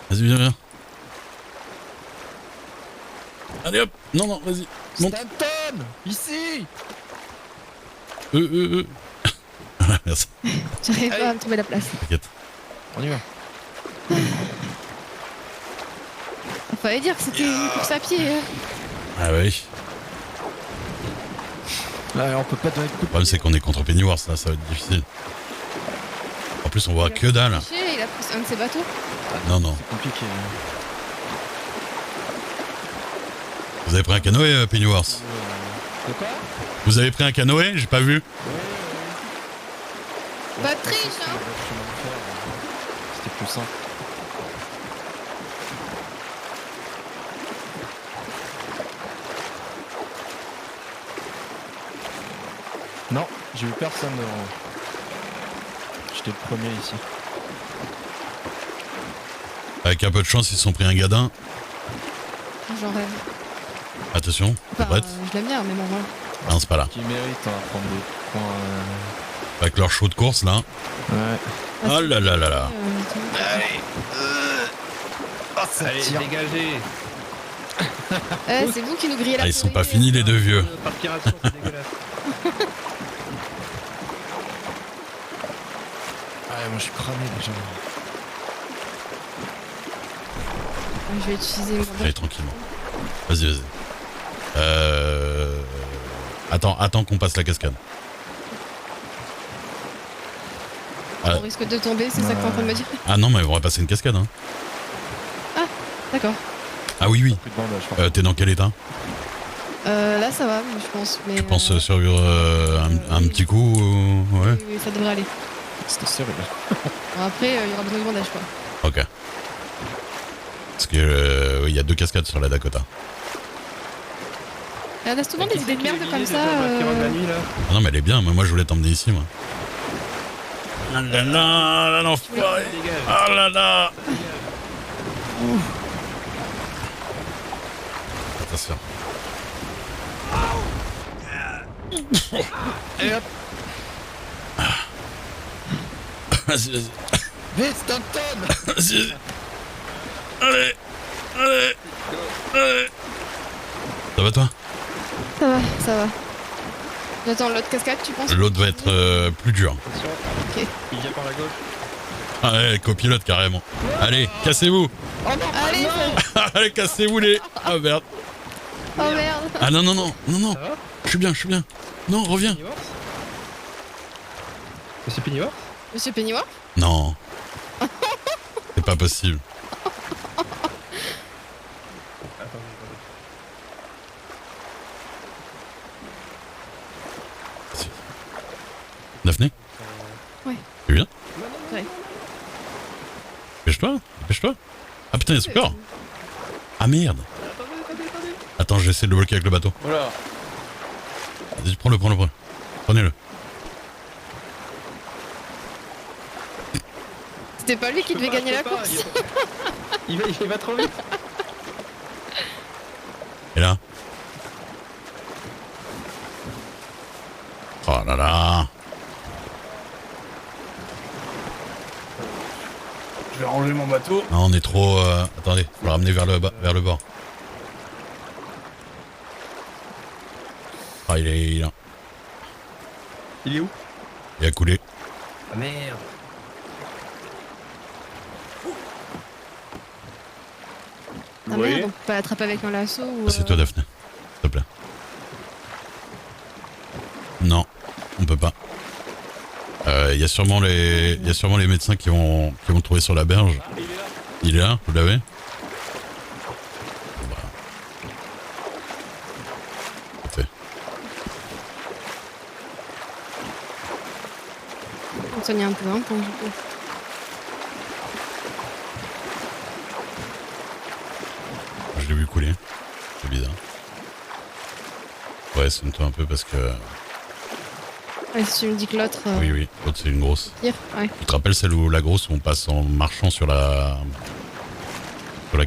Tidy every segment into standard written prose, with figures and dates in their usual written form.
Vas-y, viens, viens. Allez hop. Non, non, vas-y. Monte. Stanton, ici. Merci. J'arrive pas à me trouver la place. T'inquiète. On y va. Fallait dire que c'était une course à pied. Hein. Ah oui. Là, on peut pas donner de coup Le de problème, c'est qu'on est contre Pennyworth, là, ça va être difficile. En plus, on voit que dalle. Il a pris un de ses bateaux. Non, non. C'est compliqué. Vous avez pris un canoë, Pennyworth? De quoi? Vous avez pris un canoë? J'ai pas vu. Pas de triche, hein. C'était plus simple. Non, j'ai eu personne devant. J'étais le premier ici. Avec un peu de chance, ils se sont pris un gadin. J'en rêve. Attention, t'es prête? Je l'aime bien, mais bon, voilà. Non, c'est pas là. Qui mérite à prendre des points. Avec leur show de course, là. Ouais. Oh là là là là. Allez. Allez, dégagez. C'est vous qui nous grillez la Ah, ils sont souris. pas finis, les deux vieux. Par piration, c'est dégueulasse. Ouais, moi je suis cramé déjà. Je vais utiliser une Allez, tranquillement. Vas-y, vas-y. Attends qu'on passe la cascade. On risque de tomber, c'est ça que t'es en train de me dire? Ah non, mais on va passer une cascade, hein. D'accord. Ah oui, oui. Plus de bandage. T'es dans quel état? Là, ça va, je pense. Mais, Tu penses sur un petit coup ouais. Oui, oui, ça devrait aller. C'était serré. Bon, après, il y aura besoin de bandage, quoi. Ok. Parce que il y a 2 cascades sur la Dakota. On a souvent des idées de merde comme ça. Ah non, mais elle est bien. Moi, je voulais t'emmener ici, moi. Ah là là, l'enfoiré. Ah là là. Attention. Allez hop. Vas-y, vas-y. Vite, Stanton. Vas-y, vas-y. Allez. Allez. Allez. Ça va, toi? Ça va, ça va. J'attends l'autre cascade, tu penses? L'autre va être plus dur. Ok. Il vient par la gauche. Ah ouais, copilote carrément. Allez, cassez-vous. Allez, Allez, cassez-vous les... Ah merde. oh merde. Ah non, non, non, non, non. Ça va? Je suis bien, je suis bien. Non, reviens. Pennyworth? Monsieur Pennyworth? Monsieur Pennyworth? Non. C'est pas possible. Daphné? Ouais. Tu viens? Ouais. Dépêche-toi, dépêche-toi. Ah putain, il y a son corps. Ah merde. Attends, j'essaie de le bloquer avec le bateau. Voilà. Vas-y, prends-le. Prenez-le. C'était pas lui qui devait gagner la course. Il va trop vite. Et là? Oh là là. Je vais ranger mon bateau. Non, on est trop... Attendez, faut le ramener vers le bord. Ah, il est là. Il est où? Il a coulé. Ah merde. Ah merde, on peut pas l'attraper avec un lasso ou... C'est toi, Daphné. S'il te plaît. Non, on peut pas. Il y a sûrement les médecins qui vont le trouver sur la berge. Ah, il est là. Il est là, vous l'avez? Bah. Parfait. On soigne un peu, hein, pour du coup. Je l'ai vu couler. C'est bizarre. Ouais, sonne-toi un peu parce que... Ouais, si tu me dis que l'autre... Oui, l'autre c'est une grosse. Tire, ouais. Tu te rappelles celle où la grosse où on passe en marchant sur la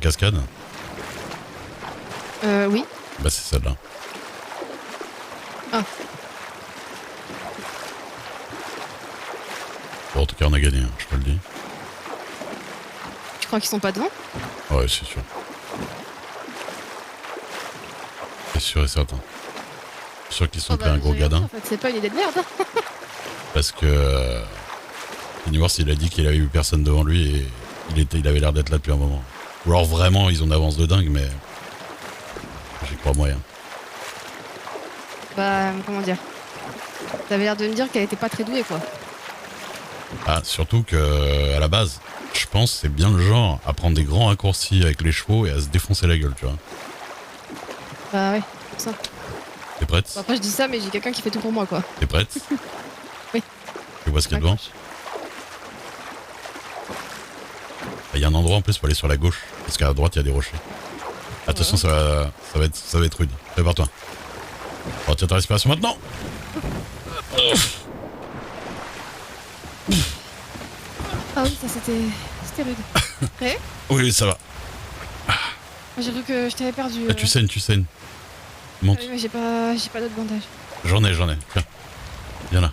cascade? Oui. Bah c'est celle-là. Ah. Bon, en tout cas on a gagné, hein, je te le dis. crois qu'ils sont pas devant. Ouais, c'est sûr. C'est sûr et certain. C'est sûr qu'ils sont pris un gros j'ai rien dit, gadin. En fait, c'est pas une idée de merde. Parce que Pennyworth, il a dit qu'il avait vu personne devant lui et il avait l'air d'être là depuis un moment. Ou alors vraiment, ils ont une avance de dingue, mais j'y crois moyen. Bah, comment dire. T'avais l'air de me dire qu'elle était pas très douée, quoi. Ah, surtout que à la base, je pense que c'est bien le genre à prendre des grands raccourcis avec les chevaux et à se défoncer la gueule, tu vois. Bah ouais, c'est ça. T'es prête? Bon, après, je dis ça, mais j'ai quelqu'un qui fait tout pour moi, quoi. T'es prête? Oui. Tu vois ce qu'il y a devant? Il y a un endroit en plus pour aller sur la gauche, parce qu'à droite il y a des rochers. Attention, ça va être rude. Prépare-toi. Retiens ta respiration maintenant. Ah oui, ça c'était rude. Prêt? Oui, ça va. J'ai cru que je t'avais perdu. Ah, tu saignes. Monte. Ah oui, mais j'ai pas d'autre bandage. J'en ai. Tiens. Viens là.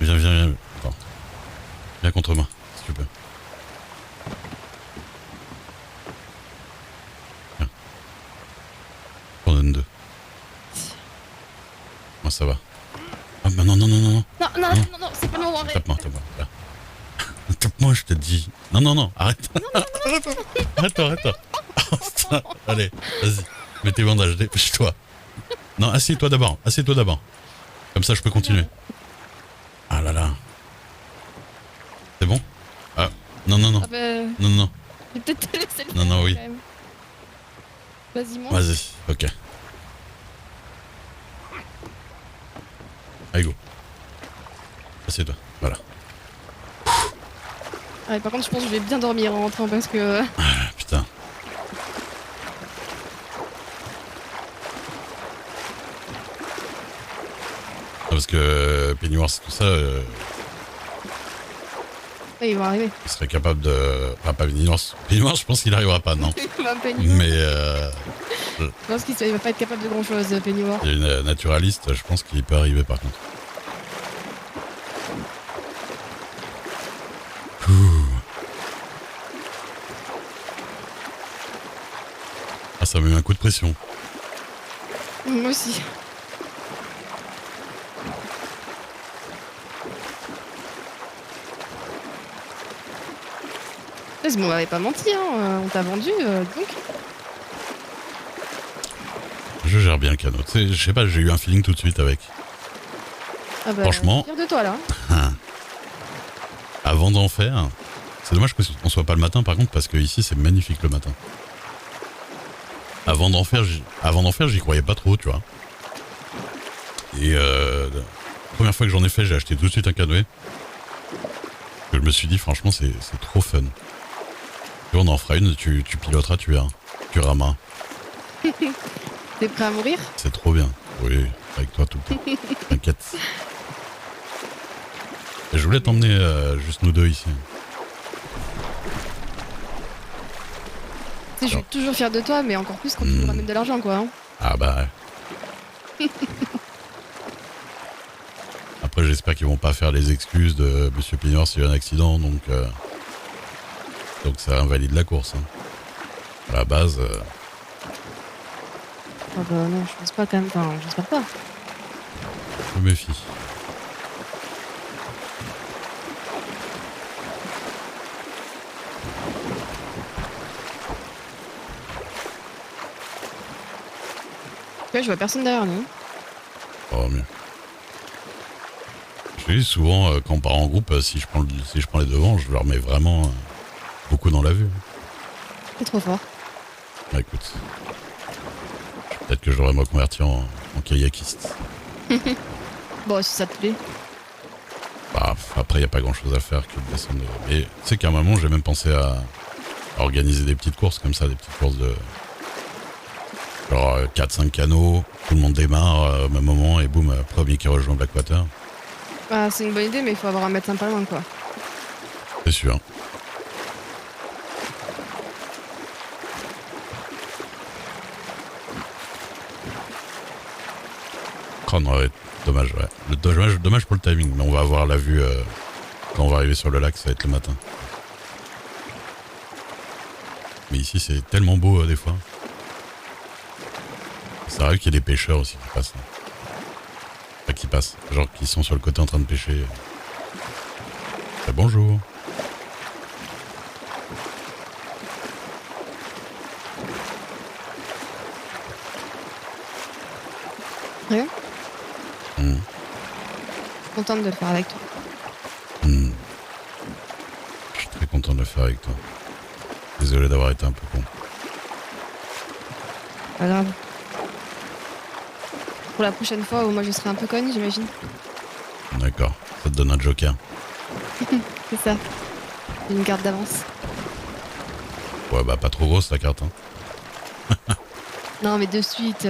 Viens. Attends. Viens contre moi, si tu peux. Viens. J'en donne 2. Moi, ça va. Ah bah non. Non, c'est pas le moment. Tape-moi. Là. Tape-moi, je te dis. Non, arrête. Arrête-toi. Allez, vas-y. Mets tes bandages, dépêche-toi. Non, assieds-toi d'abord. Comme ça, je peux continuer. Ah là là. C'est bon? Ah, non. Ah bah, Non. je vais peut-être te laisser le Non, faire, oui. quand même. Vas-y, monte. Vas-y, ok. Allez, go. Assieds-toi, voilà. Ouais, par contre, je pense que je vais bien dormir en rentrant parce que... Ah, putain. Parce que Pennyworth, tout ça, Ouais, ils vont arriver. il serait capable de... Enfin, pas Pennyworth. Pennyworth, je pense qu'il n'arrivera pas, non. Il va me peigner. Mais Je pense qu'il va pas être capable de grand-chose, Pennyworth. il y a une naturaliste, je pense qu'il peut arriver par contre. Ouh. Ah, ça me met un coup de pression. Moi aussi. On m'avait pas menti, hein. On t'a vendu, donc. Je gère bien le canot. Tu sais, je sais pas, j'ai eu un feeling tout de suite avec. Ah bah, Franchement. fier de toi, là. Avant d'en faire, c'est dommage qu'on soit pas le matin par contre, parce que ici c'est magnifique le matin. Avant d'en faire, j'y croyais pas trop, tu vois. Et la première fois que j'en ai fait, j'ai acheté tout de suite un canoë. Je me suis dit, franchement, c'est trop fun. Et on en fera une, tu piloteras, tu verras. Tu ramas. T'es prêt à mourir? C'est trop bien. Oui, avec toi tout le temps. T'inquiète. Et je voulais t'emmener juste nous deux ici. Tu sais, je suis toujours fier de toi, mais encore plus quand tu nous ramènes de l'argent, quoi. Hein. Ah bah ouais. Après j'espère qu'ils vont pas faire les excuses de Monsieur Pennyworth s'il y a eu un accident, donc ça invalide la course. Hein. À la base... Ah bah non, je pense pas quand même. Enfin, j'espère pas. je me méfie. Ouais, je vois personne derrière nous. Oh mieux. Je dis souvent quand on part en groupe, si je prends les devants, je leur mets vraiment beaucoup dans la vue. T'es trop fort. Bah écoute, peut-être que je devrais me reconvertir en kayakiste. Bon, si ça te plaît. Bah, après, il n'y a pas grand-chose à faire que de descendre. Mais tu sais qu'à un moment, j'ai même pensé à organiser des petites courses comme ça, des petites courses de... genre 4-5 canots, tout le monde démarre au même moment et boum, premier qui rejoint Blackwater. Bah, c'est une bonne idée, mais il faut avoir un médecin pas loin, quoi. C'est sûr. Oh non, ouais, dommage, ouais. Dommage pour le timing, mais on va avoir la vue quand on va arriver sur le lac, ça va être le matin. Mais ici, c'est tellement beau des fois. Ça arrive qu'il y ait des pêcheurs aussi qui passent. Là. Enfin, qui passent. Genre qui sont sur le côté en train de pêcher. Bonjour. Rien. Hmm. Contente de le faire avec toi. Hmm. Je suis très content de le faire avec toi. Désolé d'avoir été un peu con. Pas grave. Pour la prochaine fois où moi je serai un peu conne, j'imagine. D'accord. Ça te donne un joker. C'est ça. Une carte d'avance. Ouais, bah pas trop grosse la carte. Hein. Non, mais de suite.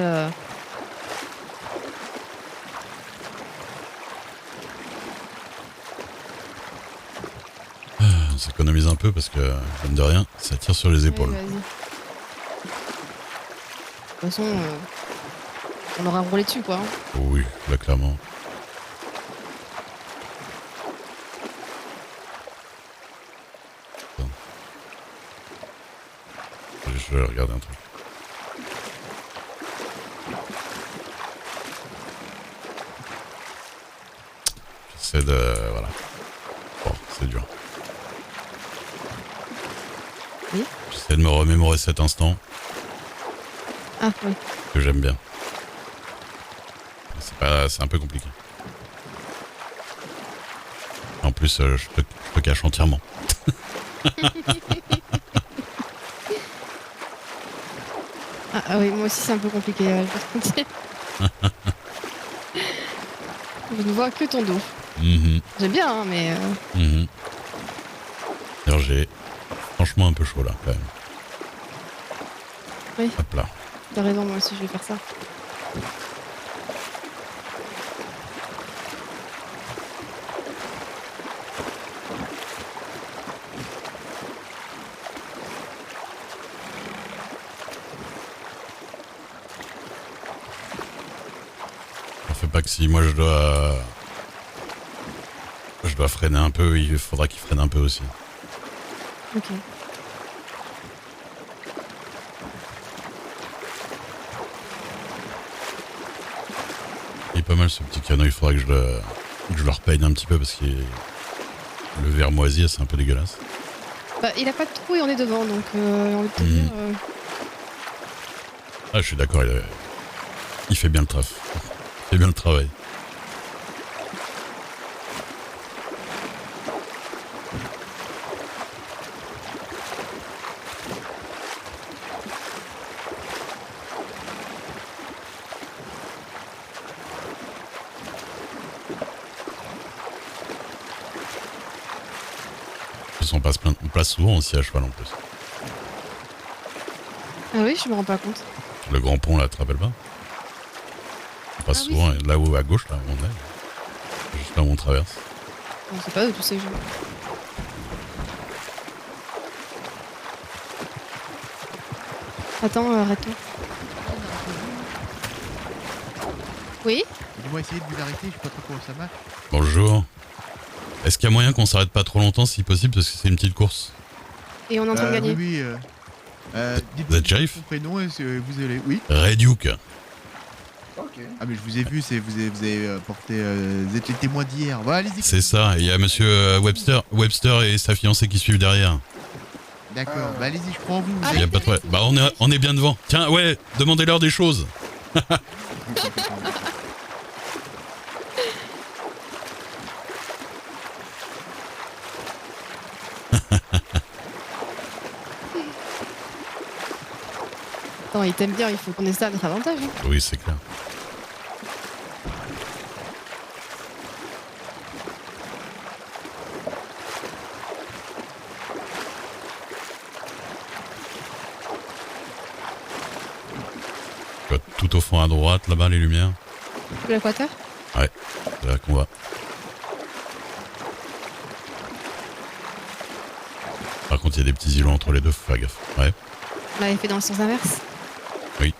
On s'économise un peu parce que, mine de rien, ça tire sur les épaules. Ouais, vas-y. De toute façon, on aura roulé dessus, quoi. Hein. Oui, là, clairement. Attends. Je vais regarder un truc. J'essaie de... Voilà. Bon, c'est dur. Oui. J'essaie de me remémorer cet instant Ah, oui. que j'aime bien. C'est un peu compliqué. En plus, je te cache entièrement. Ah oui, moi aussi c'est un peu compliqué, je vais te mentir. Je ne vois que ton dos. Mhm, J'aime bien, hein, mais... mhm. Alors j'ai franchement un peu chaud là, quand même. Oui. Hop là. T'as raison, moi aussi je vais faire ça. On fait pas que si moi je dois freiner un peu, il faudra qu'il freine un peu aussi. Ok. Il est pas mal ce petit canot, il faudra que je le repeigne un petit peu parce que le verre moisi c'est un peu dégueulasse. Bah, il a pas de trou et on est devant, donc j'ai envie de te Mhm. dire... Ah je suis d'accord, il fait bien le taf. Il fait bien le travail. On passe souvent aussi à cheval en plus. Ah oui, je me rends pas compte. Le grand pont là, tu te rappelles pas? On passe Ah oui, souvent là où à gauche, là où on est. Juste là où on traverse. On sait pas où tous ces gens. Attends, arrête-toi. Oui? Dis-moi, essayez de vous arrêter, je sais pas trop comment ça marche. Bonjour. Est-ce qu'il y a moyen qu'on s'arrête pas trop longtemps si possible parce que c'est une petite course? Et on est en train de gagner. Oui, Vous êtes shérif? Son prénom et vous allez. Oui. Ray Duke. Ok. Ah, mais je vous ai vu, vous avez porté. Vous êtes les témoins d'hier. Voilà, allez-y. C'est ça, et il y a monsieur Webster et sa fiancée qui suivent derrière. D'accord, bah allez-y, je prends en vous. vous Il y a pas de problème. Bah on est bien devant. Tiens, ouais, demandez-leur des choses. Attends, il t'aime bien, il faut qu'on ait ça à notre avantage. Hein. Oui, c'est clair. Tu vois, tout au fond à droite, là-bas, les lumières. De l'équateur? Ouais, c'est là qu'on va. Par contre, il y a des petits îlots entre les deux, faut faire gaffe. Ouais, On l'avait fait dans le sens inverse. oui.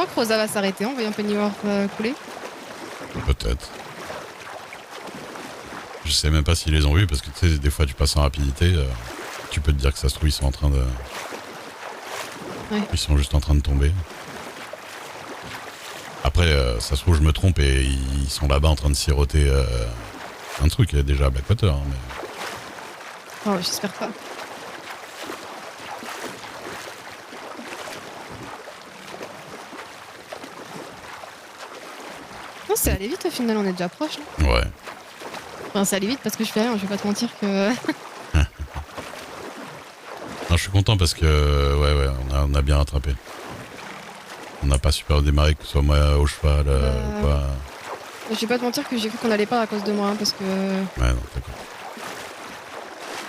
crois que Rosa va s'arrêter en voyant Pennyworth couler. Peut-être. Je sais même pas s'ils les ont vus parce que tu sais, des fois tu passes en rapidité, tu peux te dire que ça se trouve ils sont en train de... Ouais. Ils sont juste en train de tomber. Après, ça se trouve je me trompe et ils sont là-bas en train de siroter un truc déjà à Blackwater. Hein, mais... Oh, j'espère pas. Non, c'est allé vite au final, on est déjà proche. Hein. Ouais. Enfin, c'est allé vite parce que je fais rien, je vais pas te mentir que... Non, je suis content parce que ouais, on a bien rattrapé. On n'a pas super démarré, que ce soit moi au cheval ou quoi. Je vais pas te mentir que j'ai cru qu'on allait pas à cause de moi, hein, parce que... Ouais, non, d'accord.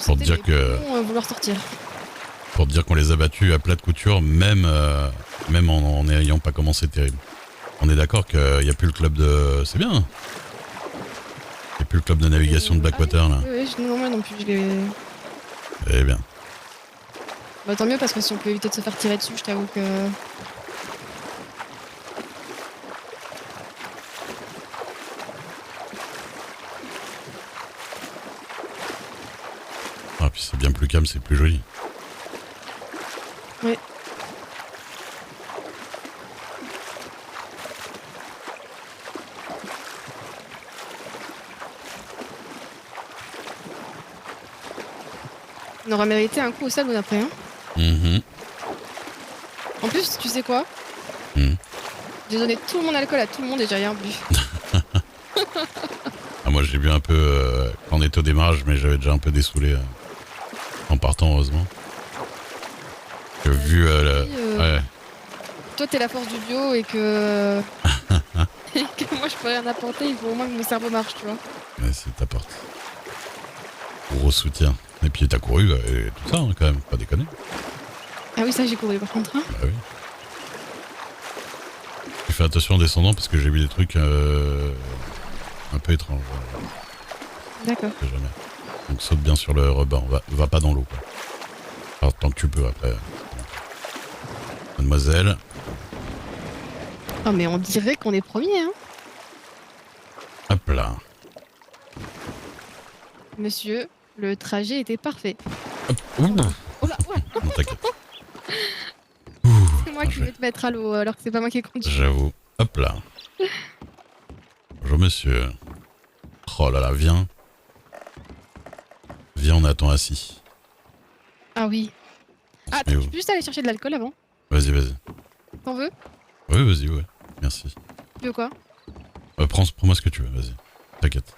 Pour c'était dire des que... cons, vouloir sortir. Pour dire qu'on les a battus à plat de couture, même en n'ayant pas commencé terrible. On est d'accord qu'il n'y a plus le club de... C'est bien. Il n'y a plus le club de navigation de Blackwater, là. Oui, non, moi non plus, je l'ai... Eh bien. Bah tant mieux, parce que si on peut éviter de se faire tirer dessus, je t'avoue que... Ah, puis c'est bien plus calme, c'est plus joli. Oui. On aura mérité un coup au sable après, hein. Mhm. En plus, tu sais quoi? Mhm. J'ai donné tout mon alcool à tout le monde et j'ai rien bu. Ah, moi j'ai bu un peu quand on était au démarrage, mais j'avais déjà un peu dessoulé en partant, heureusement. Que vu ouais. Toi, t'es la force du duo et que... et que moi, je peux rien apporter, il faut au moins que mon cerveau marche, tu vois. Ouais, c'est ta porte. Gros soutien. Et puis t'as couru et tout ça, hein, quand même, pas déconner. Ah oui, ça, j'ai couru par contre. Hein. Bah oui. Tu fais attention en descendant parce que j'ai vu des trucs un peu étranges. D'accord. Je sais jamais. Donc saute bien sur le rebord, va pas dans l'eau, quoi. Alors, tant que tu peux après. Mademoiselle. Oh, mais on dirait qu'on est premier, hein. Hop là. Monsieur, le trajet était parfait. Hop. Ouh. Oh là, ouais. Non, t'inquiète. C'est moi qui vais te mettre à l'eau alors que c'est pas moi qui ai conduit. J'avoue. Hop là. Bonjour monsieur. Oh là là, viens. Viens, on attend assis. Ah oui. On Ah, se met tu où peux juste aller chercher de l'alcool avant? Vas-y, vas-y. T'en veux? Oui, vas-y, ouais. Merci. Tu veux quoi? Prends-moi ce que tu veux, vas-y. T'inquiète.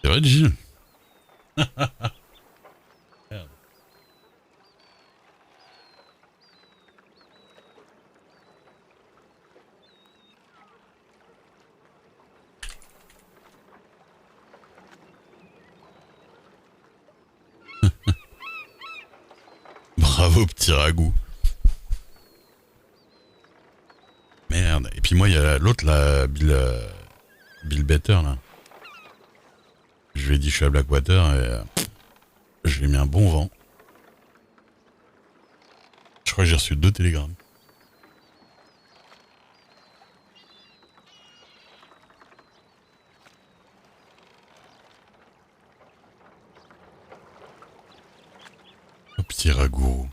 C'est vrai, Gilles. Merde. Bravo, petit ragoût. Merde. Et puis moi, il y a l'autre, là, Bill Better, là. Je lui ai dit je suis à Blackwater et je lui ai mis un bon vent. Je crois que j'ai reçu 2 télégrammes. Oh, petit ragoût.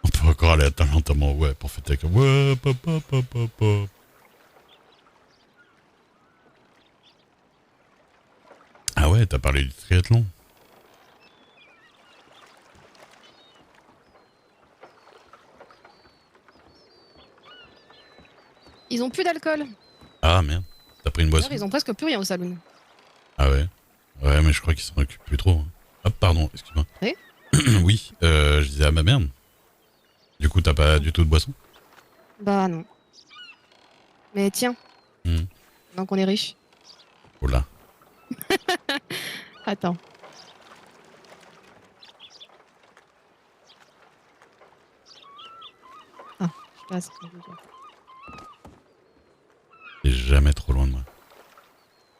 On peut encore aller à lentement, ouais, pour fêter avec... Ouais, pop, pop, pop, pop, pop. ouais, t'as parlé du triathlon. Ils ont plus d'alcool. Ah merde, t'as pris une boisson? D'ailleurs, ils ont presque plus rien au saloon. Ah ouais. Ouais, mais je crois qu'ils s'en occupent plus trop. Hop, pardon, excuse-moi. Oui. Oui, je disais, ah bah merde. Du coup, t'as pas du tout de boisson? Bah non. Mais tiens, Hmm. donc on est riche. Oh là. Attends. Ah, je sais pas ce que je veux dire. T'es jamais trop loin de moi.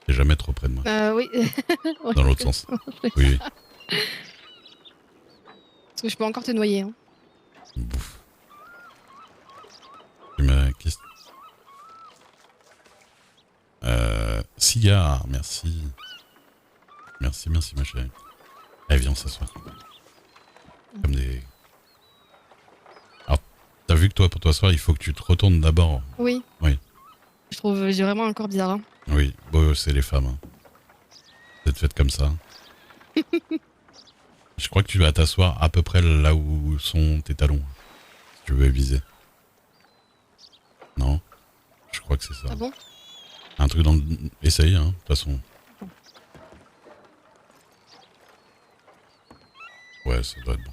T'es jamais trop près de moi. Oui. Ouais, Dans l'autre sens. Oui, parce que je peux encore te noyer. Hein. bouffe. Tu me... qu'est-ce- Cigare, merci. Merci, merci ma chérie. Allez, viens, on s'assoit. Comme des... Alors, t'as vu que toi, pour t'asseoir, il faut que tu te retournes d'abord. Oui. Oui. Je trouve, j'ai vraiment un corps bizarre. Hein. Oui, bon, c'est les femmes. Hein. Vous êtes faites comme ça. Je crois que tu vas t'asseoir à peu près là où sont tes talons. Si tu veux viser. Non? Je crois que c'est ça. Ah bon? Un truc dans le... Essaye, hein, de toute façon. Ouais, ça doit être bon.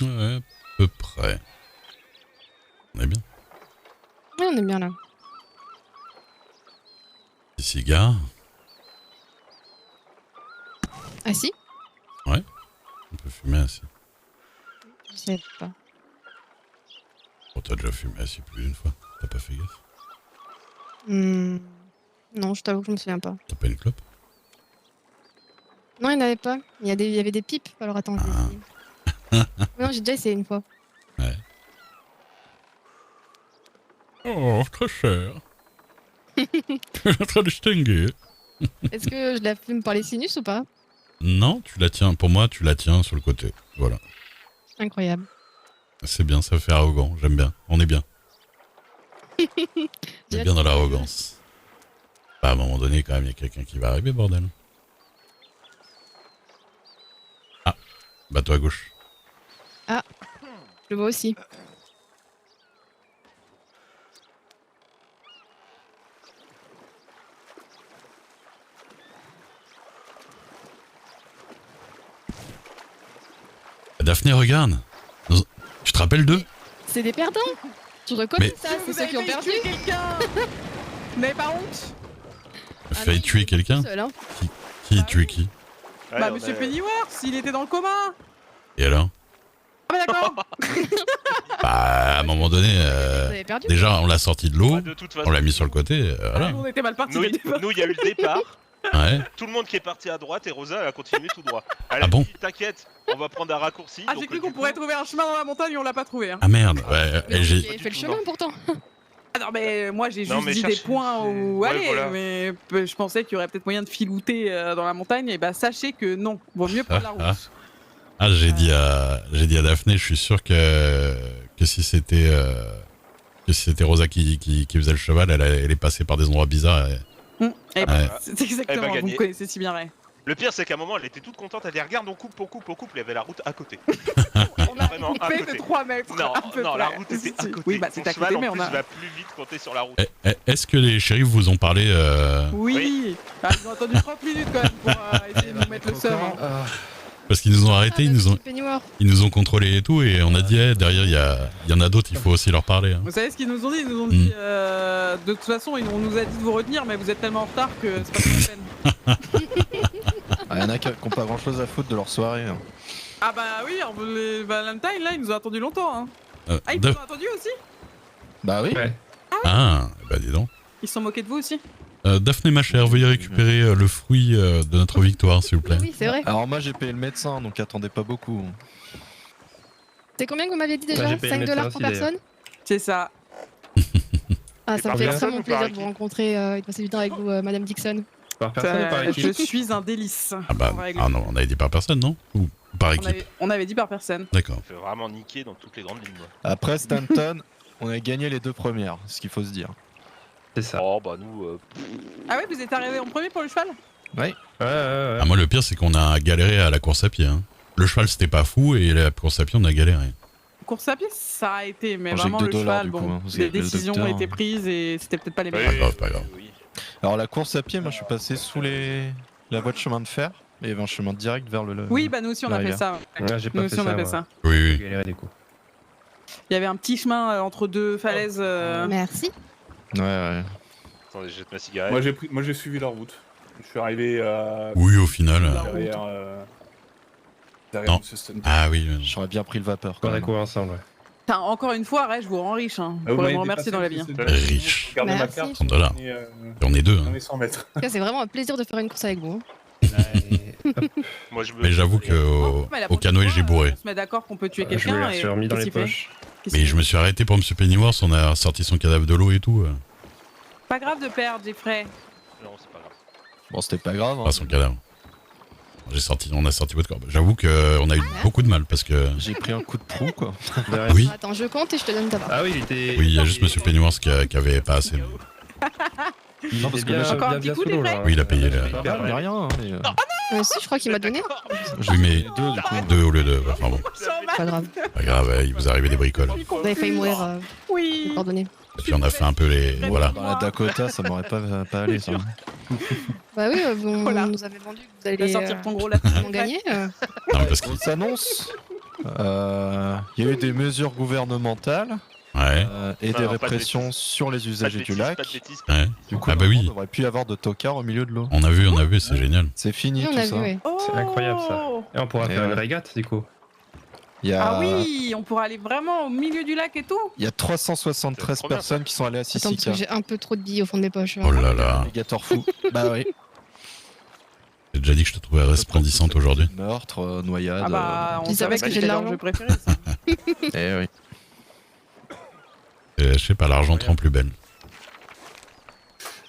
Ouais, à peu près. On est bien. Oui, on est bien là. Des cigares. Ah si? On peut fumer assis. Je sais pas. Bon, t'as déjà fumé assis plus d'une fois. T'as pas fait gaffe. Non, je t'avoue que je me souviens pas. T'as pas une clope? Non, il n'y en avait pas. Il y avait des pipes. Alors attends, je vais essayer. Non, j'ai déjà essayé une fois. Ouais. Oh, très cher. Très distingué. Est-ce que je la fume par les sinus ou pas? Non, tu la tiens. Pour moi, tu la tiens sur le côté. Voilà. Incroyable. C'est bien, ça fait arrogant. J'aime bien. On est bien. On est bien dans l'arrogance. Bah, à un moment donné, quand même, il y a quelqu'un qui va arriver, bordel. Ah, bah toi à gauche. Je le vois aussi. Daphné, regarde. Tu te rappelles d'eux? C'est des perdants. Tu reconnais Mais- ça? C'est ceux qui ont perdu. quelqu'un. Vous n'avez pas honte? Failli tuer quelqu'un? Seul, hein. Qui tuait qui? Bah monsieur Pennyworth, il était dans le coma. Et alors? Ah bah d'accord. Bah, à un moment donné, Vous avez perdu? déjà, on l'a sorti de l'eau, Bah, de toute façon, on l'a mis sur le côté, voilà. On était mal partis. nous, il y a eu le départ. Ouais. Tout le monde qui est parti à droite et Rosa elle a continué tout droit. Elle Ah a bon dit t'inquiète, on va prendre un raccourci. Ah donc, j'ai cru du qu'on coup- pourrait trouver un chemin dans la montagne et on l'a pas trouvé. Hein. Ah merde, ouais, Mais et j'ai... j'ai Pas fait du le tout, chemin non. pourtant. Ah non mais moi j'ai Non, juste mais dit des cherchez- points où Ouais, aller, voilà. mais je pensais qu'il y aurait peut-être moyen de filouter dans la montagne. Et bah sachez que non, vaut mieux prendre la route. Ah, j'ai dit à Daphné, je suis sûr que si c'était Rosa qui faisait le cheval, elle est passée par des endroits bizarres. Et bah, Ouais. c'est exactement, vous gagner. me connaissez si bien. Ouais. Le pire c'est qu'à un moment elle était toute contente, elle dit regarde on coupe, il y avait la route à côté. On a Vraiment à coupé côté. de 3 mètres. Non, à peu non, près. la route était à Si. côté. Oui bah Ton c'était à cheval, côté en mais on plus, a... va plus vite quand t'es sur la route. Est-ce que les shérifs vous ont parlé Oui, bah, ils ont attendu 30 minutes quand même pour essayer de nous mettre le seum. Hein. Parce qu'ils nous ont arrêtés, ils Pennyworth. nous ont contrôlés et tout, et on a dit, derrière, il y en a d'autres, il faut aussi leur parler. Hein. Vous savez ce qu'ils nous ont dit? Ils nous ont dit, de toute façon, on nous a dit de vous retenir, mais vous êtes tellement en retard que c'est pas la peine. Il y en a qui n'ont pas grand chose à foutre de leur soirée. Hein. Ah bah oui, les Valentine, là, ils nous ont attendu longtemps. Hein. Ah, ils Daph- nous ont attendu aussi? Bah oui. Ouais. Ah, bah dis donc. Ils se sont moqués de vous aussi? Daphné, ma chère, veuillez récupérer le fruit de notre victoire, s'il vous plaît. Oui, c'est vrai. Alors moi j'ai payé le médecin, donc attendez pas beaucoup. C'est combien que vous m'aviez dit déjà? Ouais, j'ai payé le 5 médecin $ pour aussi, personne? C'est ça. Ah, ça me par fait personne extrêmement ou par plaisir de vous équipe rencontrer et de passer du temps avec vous, Madame Dixon. Par personne ou par Je équipe? suis un délice. Ah bah, En règle. ah non, on avait dit par personne, non? Ou par équipe? On avait dit par personne. D'accord. On fait vraiment niquer dans toutes les grandes lignes. moi. Après Stanton, on a gagné les 2 premières, ce qu'il faut se dire. C'est ça. Oh bah nous, Ah ouais, vous êtes arrivé en premier pour le cheval? Ouais. Ouais. Ah, moi, le pire, c'est qu'on a galéré à la course à pied. Hein. Le cheval, c'était pas fou, et la course à pied, on a galéré. Course à pied, ça a été, mais Bon, j'ai vraiment que le 2 dollars, cheval, du coup, bon, hein, parce les que le décisions docteur, étaient prises et c'était peut-être pas les oui, meilleures. Pas grave, pas grave. oui. Alors la course à pied, moi je suis passé sous la voie de chemin de fer, et il y avait un chemin direct vers le... Oui, bah nous aussi on a fait L'arrière. ça. Ouais, j'ai pas Nous fait aussi on ça. a fait moi. ça. Oui, J'ai oui. galéré des coups. Il y avait un petit chemin entre 2 falaises. Merci. Ouais. Attendez, je jette ma cigarette. Moi j'ai suivi la route. Je suis arrivé Oui, au final. derrière Non. Monsieur Stanton. Ah oui. J'aurais bien pris le vapeur On quand a même. couru ensemble, ouais. Putain, encore une fois, je vous rends riche. Hein. Ah, vous Faut m'avez me remercier dans la vie. dépassé, Hein. c'est- Riche. Regardez ma Merci. carte. 30 $. Et on est deux. On Hein. est 100 mètres. En tout cas, c'est vraiment un plaisir de faire une course avec vous. Moi, je me... Mais j'avoue que Mais la au prochaine canoë, fois, j'ai bourré. On se met d'accord qu'on peut tuer Je quelqu'un l'ai et. remis dans qu'est-ce les qu'il fait poches. Qu'est-ce Mais qu'il je me suis arrêté pour Monsieur Pennyworth, on a sorti son cadavre de l'eau et tout. fait Pas grave de perdre, Jeffrey. Non, c'est pas grave. Bon, c'était pas grave. Hein. Pas son cadavre. On a sorti votre corps. J'avoue qu'on a eu beaucoup de mal parce que. J'ai pris un coup de proue, quoi. De rien. Oui, Attends, je compte et je te donne ta part. Ah oui, il était. oui, il y a juste Monsieur Pennyworth qui avait pas assez. Il Non, parce était que bien, Encore un bien petit coup, sous l'eau, les là. Oui, il a payé. Pas mal, mais rien. Hein, mais, Si, je crois qu'il m'a donné. Oui, mais 2 du coup. 2 au lieu de. Enfin bon, Pas grave. pas grave, il vous est arrivé des bricoles. Vous avez failli mourir. Oui. Pardonnez. Et puis on a fait un peu les. Voilà. Dans la Dakota, ça m'aurait pas allé, ça. Bah oui, vous Voilà. nous avez vendu que vous Tu vas allez sortir ton gros lapin. gagner. Non, mais parce qu'il. Il s'annonce. Il y a eu des mesures gouvernementales Ouais. et Non, des non, pas de répressions bêtises. sur les Pas de usagers bêtises, du lac. pas de bêtises. Ouais. Du coup, Ah bah normalement, oui. on aurait pu y avoir de tocards au milieu de l'eau. On a vu, c'est génial. C'est fini Oui, on tout a vu, ça. ouais. C'est incroyable, ça. Et on pourra Et faire une ouais. régate, du coup. Il y a, Ah oui, on pourra aller vraiment au milieu du lac et tout. il y a 373 C'est trop bien, personnes qui sont allées à Attends, parce que Sisika. j'ai un peu trop de billes au fond de mes poches. Oh là là. Alligator fou. Bah oui. J'ai déjà dit que je te trouvais resplendissante aujourd'hui. Meurtre, noyade. Ah bah, on Dis ça savait parce que que j'ai c'était de leur l'argent. jeu préféré. Ça. Eh oui. Je sais pas, l'argent te rend plus belle.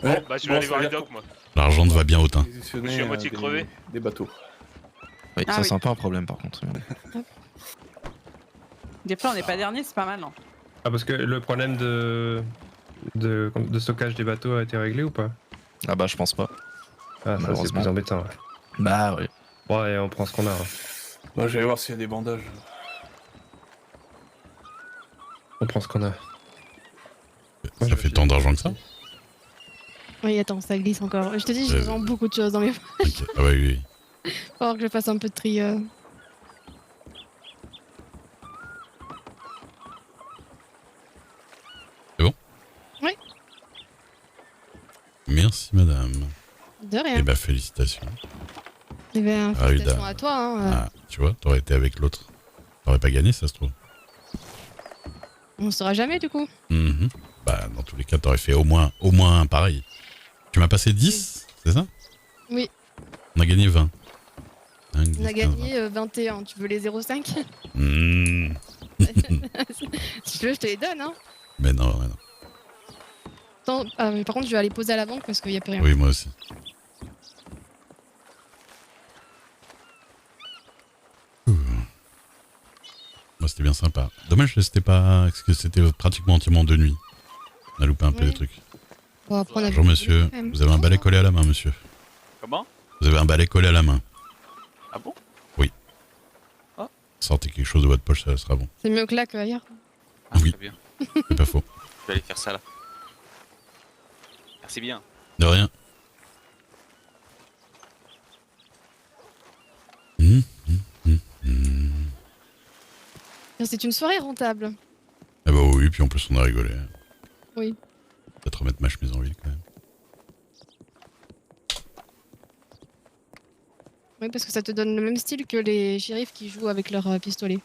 Bon, bah, je vais aller voir les docs, moi. L'argent te va bien au teint. Je suis à moitié crevé. Des bateaux. Oui, Ah ça oui. c'est un peu un problème par contre. Des fois, on n'est pas dernier, c'est pas mal. Hein. Ah, parce que le problème de stockage des bateaux a été réglé ou pas? Ah bah je pense pas. Ah, ça c'est Malheureusement. plus embêtant. Ouais. Bah oui. Bon, et on prend ce qu'on a. Hein. Moi j'allais voir s'il y a des bandages. On prend ce qu'on a. Ça fait tant d'argent que ça? Oui, attends, ça glisse encore. Je te dis, j'ai vraiment beaucoup de choses dans mes poches. Ok. Ah bah oui, oui. Faut voir que je fasse un peu de tri. C'est bon? Oui. Merci madame. De rien. Eh bah félicitations. Eh ben, Ah, oui, félicitations da- à toi. Hein. Ah, tu vois, t'aurais été avec l'autre. T'aurais pas gagné, ça se trouve. On saura jamais du coup. Mhm. Bah dans tous les cas, t'aurais fait au moins un pareil. Tu m'as passé 10, c'est ça? Oui. On a gagné 20. 5, On 10, a 15, gagné 21. Tu veux les 0,5? 20. Mmh. Si tu veux, je te les donne. Hein. Mais non, mais non. Attends, mais par contre, je vais aller poser à la banque parce qu'il n'y a plus rien. Oui, moi aussi. Ouh. Moi, c'était bien sympa. Dommage que c'était pas, parce que c'était pratiquement entièrement de nuit. On a loupé un peu Oui. des trucs. Bon, après, on a Bonjour vu- monsieur, quand même. vous avez un balai collé à la main, monsieur. Comment? Vous avez un balai collé à la main. Ah bon? Sortez quelque chose de votre poche, ça sera bon. C'est mieux que là qu'ailleurs. Ah, Oui. très bien. C'est pas faux. Je vais aller faire ça là. Merci bien. De rien. Hum, hum, hum, hum. C'est une soirée rentable. Ah bah oui, puis en plus on a rigolé. Oui. Peut-être remettre ma chemise en ville quand même. Oui, parce que ça te donne le même style que les shérifs qui jouent avec leur pistolet.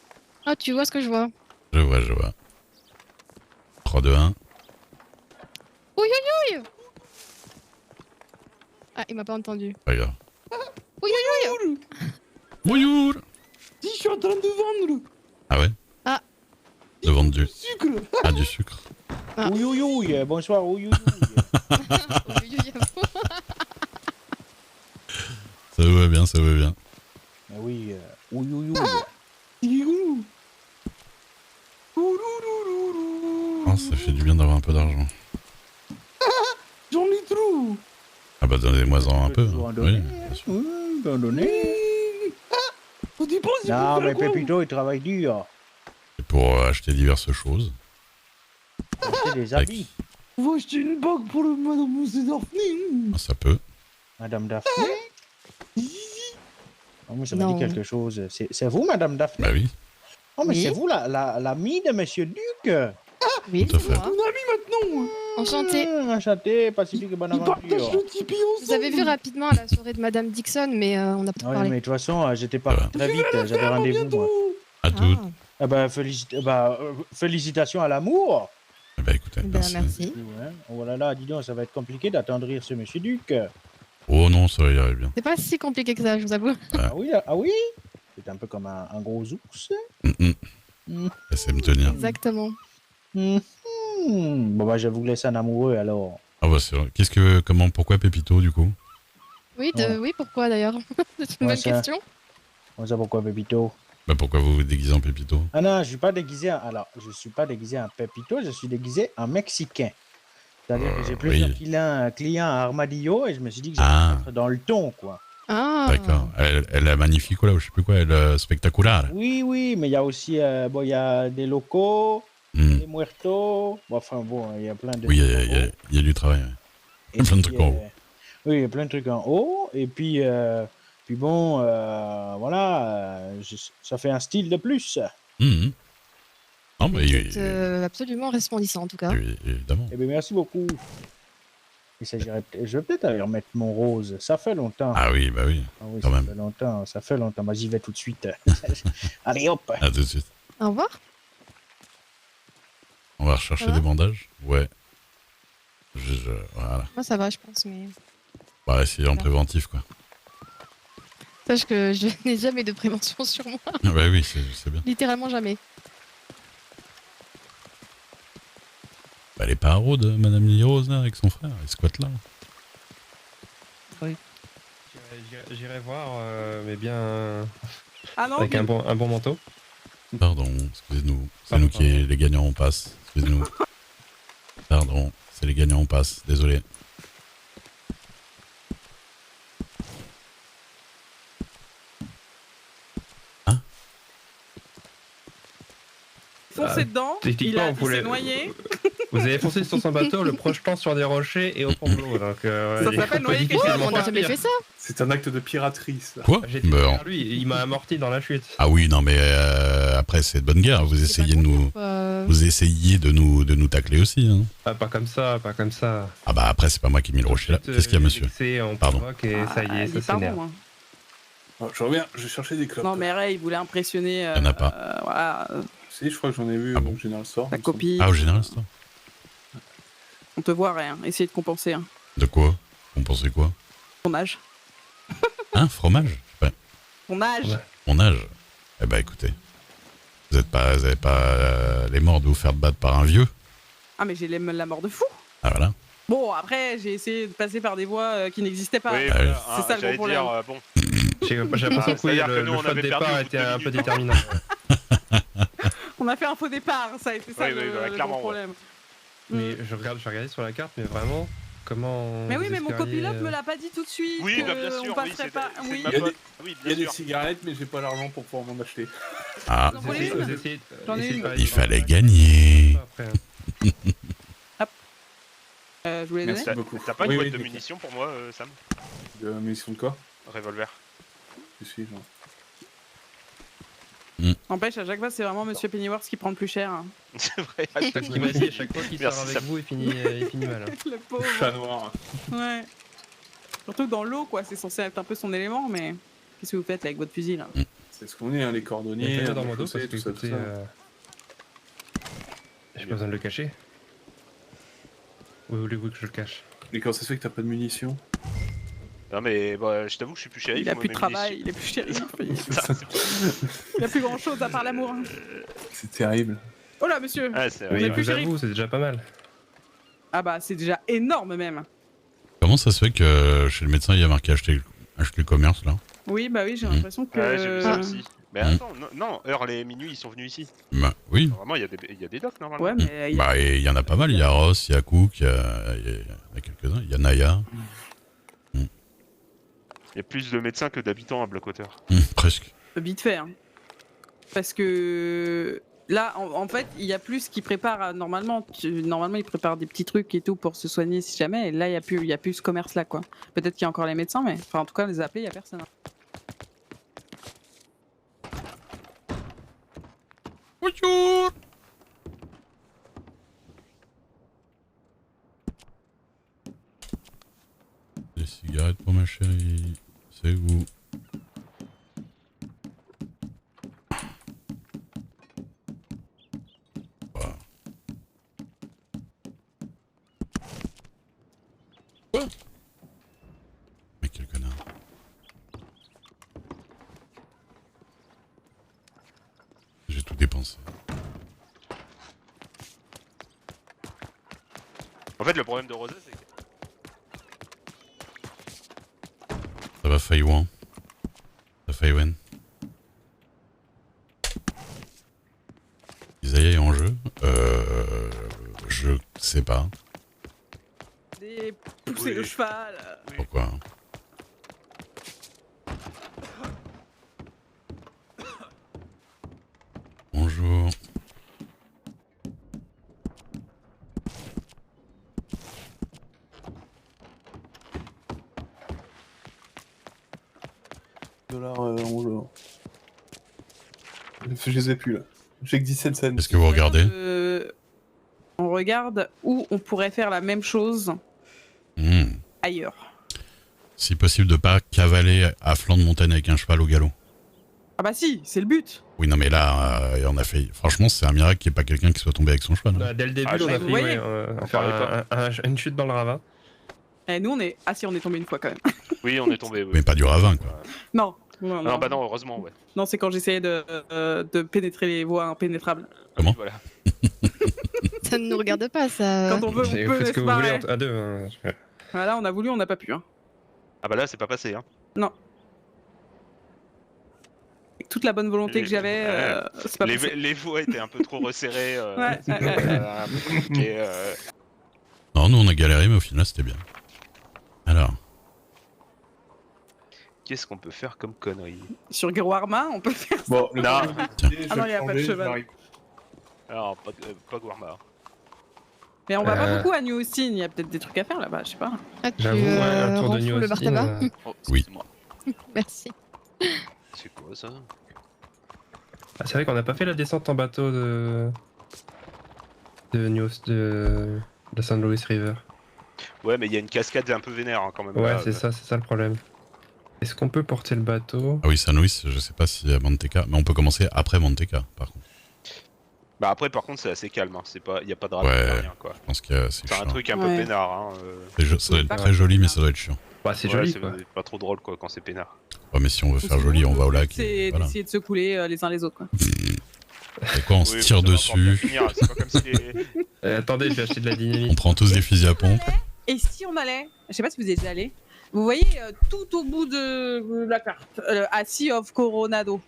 Ah, tu vois ce que je vois? Je vois. 3, 2, 1. Oui. Ah, il m'a pas entendu. Pas grave. Oui. Bonjour. Si, je suis en train de vendre Ah ouais? Ah. De vendre du... sucre. Ah, du sucre. Ah. Ouïouïouï, bonsoir, ouïouïouï. Ça va bien, ça va bien. Mais oui, ouïouïouï. Oh, ça fait du bien d'avoir un peu d'argent. J'en ai trop. Ah bah donnez-moi-en un peu. Toujours en Oui, donner. bien sûr. D'en donner. Non, mais Pépito, il travaille dur. C'est pour acheter diverses choses. Acheter des habits. On va acheter une bague pour le Madame Daphné. Ah, ça peut. Madame Daphné. Oh, mais ça m'a Non. dit quelque chose. C'est vous, Madame Daphné? Bah oui, Oh, mais Oui. c'est vous, l'amie de Monsieur Duc? Oui, tout à c'est fait. moi. Maintenant, Enchantée. Enchanté, Pacifique et bonne ils partagent aventure. le Tipeee ensemble. Vous avez vu rapidement à la soirée de Madame Dixon, mais on n'a pas Oui, parlé. mais de toute façon, j'étais parti très vite. J'avais rendez-vous, moi. À toutes. Ah, Ah bah, félicitations à l'amour. Eh bah écoutez, ben, merci. merci. Ouais. Oh là là, dis donc, ça va être compliqué d'attendrir ce Monsieur Duc. Oh non, ça va y aller bien. C'est pas si compliqué que ça, je vous avoue. Ah oui, ah oui. C'est un peu comme un gros ours. Laissez me tenir. Exactement. Bon bah, je vous laisse un amoureux alors. Ah bah c'est vrai. Pourquoi Pépito du coup? Oui, Ouais. oui, pourquoi d'ailleurs? C'est une Ouais, bonne ça- question. On sait pourquoi Pépito. Bah pourquoi vous vous déguisez en Pépito? Ah non, je suis pas déguisé je suis pas déguisé en Pépito, je suis déguisé en Mexicain. C'est-à-dire que j'ai plusieurs oui. clients à Armadillo et je me suis dit que Ah. j'allais être dans le ton, quoi. Ah, D'accord. Elle est magnifique là, ou je sais plus quoi, elle est spectaculaire. Oui, mais il y a aussi, bon, il y a des locaux, Hmm. des muertos, bon, enfin bon, il y a plein de Oui, trucs en haut. il y a du travail. Ouais. Et plein de puis, trucs en haut. Oui, il y a plein de trucs en haut, et puis bon, voilà, ça fait un style de plus. Mhm. Non, mais vous êtes absolument resplendissant en tout cas. évidemment. Eh bien, merci beaucoup. Je vais peut-être aller remettre mon rose, ça fait longtemps. Ah oui, bah oui. Ah oui, quand ça même. fait longtemps, ça fait longtemps. Bah, j'y vais tout de suite. Allez, hop. À tout de suite. Au revoir. On va rechercher Ça va des bandages? Ouais. Voilà. Moi ça va, je pense, mais Bah, essayer en préventif, quoi. sache que je n'ai jamais de prévention sur moi. Ah bah oui, c'est bien. Littéralement jamais. Bah, elle est pas à Rhodes, Madame Lily-Rose, là, avec son frère. Elle squatte là. J'irai voir, mais bien Ah non, avec mais- un bon manteau. Pardon, excusez-nous. C'est nous qui les gagnants, on passe. Excusez-nous. Pardon, c'est les gagnants, on passe. Désolé. foncé dedans, il Techniquement, a vous s'est voulez- noyé. Vous avez foncé sur son bateau, le projetant sur des rochers et au fond de l'eau. Donc, Ça il est s'appelle un peu noyer quelqu'un, difficilement On n'a jamais partir. fait ça. C'est un acte de piraterie, ça. Quoi? J'étais Bah, derrière lui, il m'a amorti dans la chute. Ah oui, non, mais après, c'est de bonne guerre. Vous essayez de nous... Vous essayez de nous tacler aussi, hein. Ah, pas comme ça, pas comme ça. Ah bah après, c'est pas moi qui ai mis le rocher là. Qu'est-ce qu'il y a, monsieur? On Pardon. provoque et ça y Ah, est, il ça est pas s'énerve. bon, hein. Oh, je reviens, je cherchais des clopes. Non, mais Ray, il voulait impressionner. Y en a pas. Voilà, Si, je crois que j'en ai vu Ah bon au General Store. ta il me copine. Ah, au général, c'est ça? On te voit, Ray. Hein. Essayez de compenser hein. De quoi? On pensait quoi? ton âge. Hein? Fromage? Ouais. Ton âge. Ouais. Mon âge? Eh ben écoutez, vous avez pas les morts de vous faire battre par un vieux? Ah, mais j'ai la mort de fou. Ah voilà. Bon, après, j'ai essayé de passer par des voies qui n'existaient pas. Oui, Ah voilà, oui. C'est ça le j'allais gros dire, problème. bon. J'ai l'impression que oui, C'est-à-dire que nous, le on choix de avait perdu départ au bout de était 2 un peu minutes. déterminant. On a fait un faux départ, ça a été ça Oui, oui, bah, le clairement, gros ouais. problème. Mais je regardais sur la carte, mais vraiment, comment. Mais oui, vous mais mon espériez, copilote me l'a pas dit tout de suite. Oui, bah, que bien sûr, on oui, passerait c'est pas. c'est Oui. ma Il y a pote. des- Oui, Il y a bien des sûr. cigarettes, mais j'ai pas l'argent pour pouvoir m'en acheter. Ah, Vous en voulez une J'en ai une. il fallait gagner. Après, hein. Je vous l'ai donné. Merci beaucoup. T'as pas une Oui, boîte oui, de mais- munitions pour moi, Sam? De munitions de quoi? Revolver. Je suis genre. N'empêche, à chaque fois, c'est vraiment Monsieur Pennyworth qui prend le plus cher. hein. C'est vrai. C'est ce qu'il m'a dit à chaque fois qu'il Merci, sort avec Sam. vous, il finit mal. hein. Le pauvre. Chat noir. Ouais. Surtout dans l'eau, quoi. C'est censé être un peu son élément, mais qu'est-ce que vous faites là, avec votre fusil là? C'est ce qu'on est, hein, les Il cordonniers. est les dans mon dos chaussées, parce que, tout ça, tout écoutez, ça. j'ai pas besoin de le cacher. Où voulez-vous que je le cache? Mais comment ça se fait que t'as pas de munitions? Non, mais bah, je t'avoue que je suis plus shérif. Il a moi, plus de mes travail, il est plus shérif. munitions. Il a plus grand chose à part l'amour. hein. C'est terrible. Oh là, monsieur! Ah, c'est On est Oui, plus vous shérif. avoue, c'est déjà pas mal. Ah bah c'est déjà énorme même. Comment ça se fait que chez le médecin il y a marqué acheter le commerce là? Oui, bah oui, j'ai Mhm. l'impression que... Ouais, j'ai vu ça Ah. aussi. Mais Mm. attends, non, heure les minuit, ils sont venus ici. Bah oui. Normalement, il y a des docs normalement. Ouais, mais... il y a- Bah et il y en a pas mal, il y a Ross, il y a Cook, il y a quelques-uns, il y a Naya. Il y a plus de médecins que d'habitants à Blackwater. Presque. Vite fait. Hein. Parce que là, en fait, il y a plus qui préparent normalement. Normalement, ils préparent des petits trucs et tout pour se soigner si jamais. Et là, il y a plus ce commerce-là, quoi. Peut-être qu'il y a encore les médecins, mais enfin, en tout cas, les appeler, il y a personne. Bonjour. Des cigarettes pour ma chérie, c'est où? Wow. Quoi? Mais quel connard. J'ai tout dépensé. En fait, le problème de Rosé, c'est que... Ça va Faiwan. Ça Faiwen. Isaiah est en jeu. Je sais pas. Des poussées Oui. de cheval. Pourquoi. Bonjour. Dollars en jeu. Je les ai plus là. J'ai que 17 cents. Est-ce que vous regardez? On regarde où on pourrait faire la même chose ailleurs. Si possible de pas cavaler à flanc de montagne avec un cheval au galop. Ah bah si, c'est le but. Oui non mais là on a fait. Franchement c'est un miracle qu'il n'y ait pas quelqu'un qui soit tombé avec son cheval. Bah, dès le début, Ah, on a vous pris voyez. une chute dans le ravin. Et nous, on est... Ah si, on est tombé une fois quand même. Oui, on est tombé. Oui. Mais pas du ravin quoi. Non. Non, Non, bah non, heureusement, ouais. Non, c'est quand j'essayais de pénétrer les voies impénétrables. Comment? Voilà. Ça ne nous regarde pas, ça. Quand on veut, on Vous peut faites ce que se vous voulez barrer. à deux. Hein. Voilà, on a voulu, on n'a pas pu. Hein. Ah bah là, c'est pas passé, hein. Non. Avec toute la bonne volonté que j'avais, c'est pas possible. Les voies étaient un peu trop resserrées. Ouais, c'était un peu compliqué, Non nous on a galéré mais au final c'était bien. Alors. Qu'est-ce qu'on peut faire comme connerie? Sur Guarma, on peut faire ça. Bon, Non. Ah non, il y a pas de cheval. Alors, pas Guarma. Mais on va pas Euh. beaucoup à New Austin, il y a peut-être des trucs à faire là-bas, je sais pas. Ah, tu J'avoue, ouais, un tour de rends fou New le bar Austin. tabac. Oh, Oui. excuse-moi. Merci. C'est quoi ça? Ah, c'est vrai qu'on n'a pas fait la descente en bateau de St. Louis River. Ouais, mais il y a une cascade un peu vénère hein, quand même. Ouais, là, c'est ça le problème. Est-ce qu'on peut porter le bateau? Ah oui San Luis je sais pas si à Manteca. Mais on peut commencer après Manteca par contre. Bah après, par contre, c'est assez calme. Hein. C'est pas, y a pas de rade, Ouais. rien quoi. Je pense que c'est C'est un chiant. truc un peu Ouais. peinard. Hein. Ça doit être très joli mais ça doit être chiant. Bah, c'est Ouais, joli c'est quoi. pas trop drôle quoi quand c'est peinard. Ouais mais si on veut faire joli on va au lac. C'est Et voilà. d'essayer de se couler les uns les autres, quoi. Et quoi on se Oui, tire ça va pas dessus. bien finir, C'est pas comme si les... Attendez, je vais acheter de la On dynamite. prend tous des fusils à pompe. Et si on allait, je sais pas si vous y êtes déjà allé, vous voyez tout au bout de la carte, à Sea of Coronado.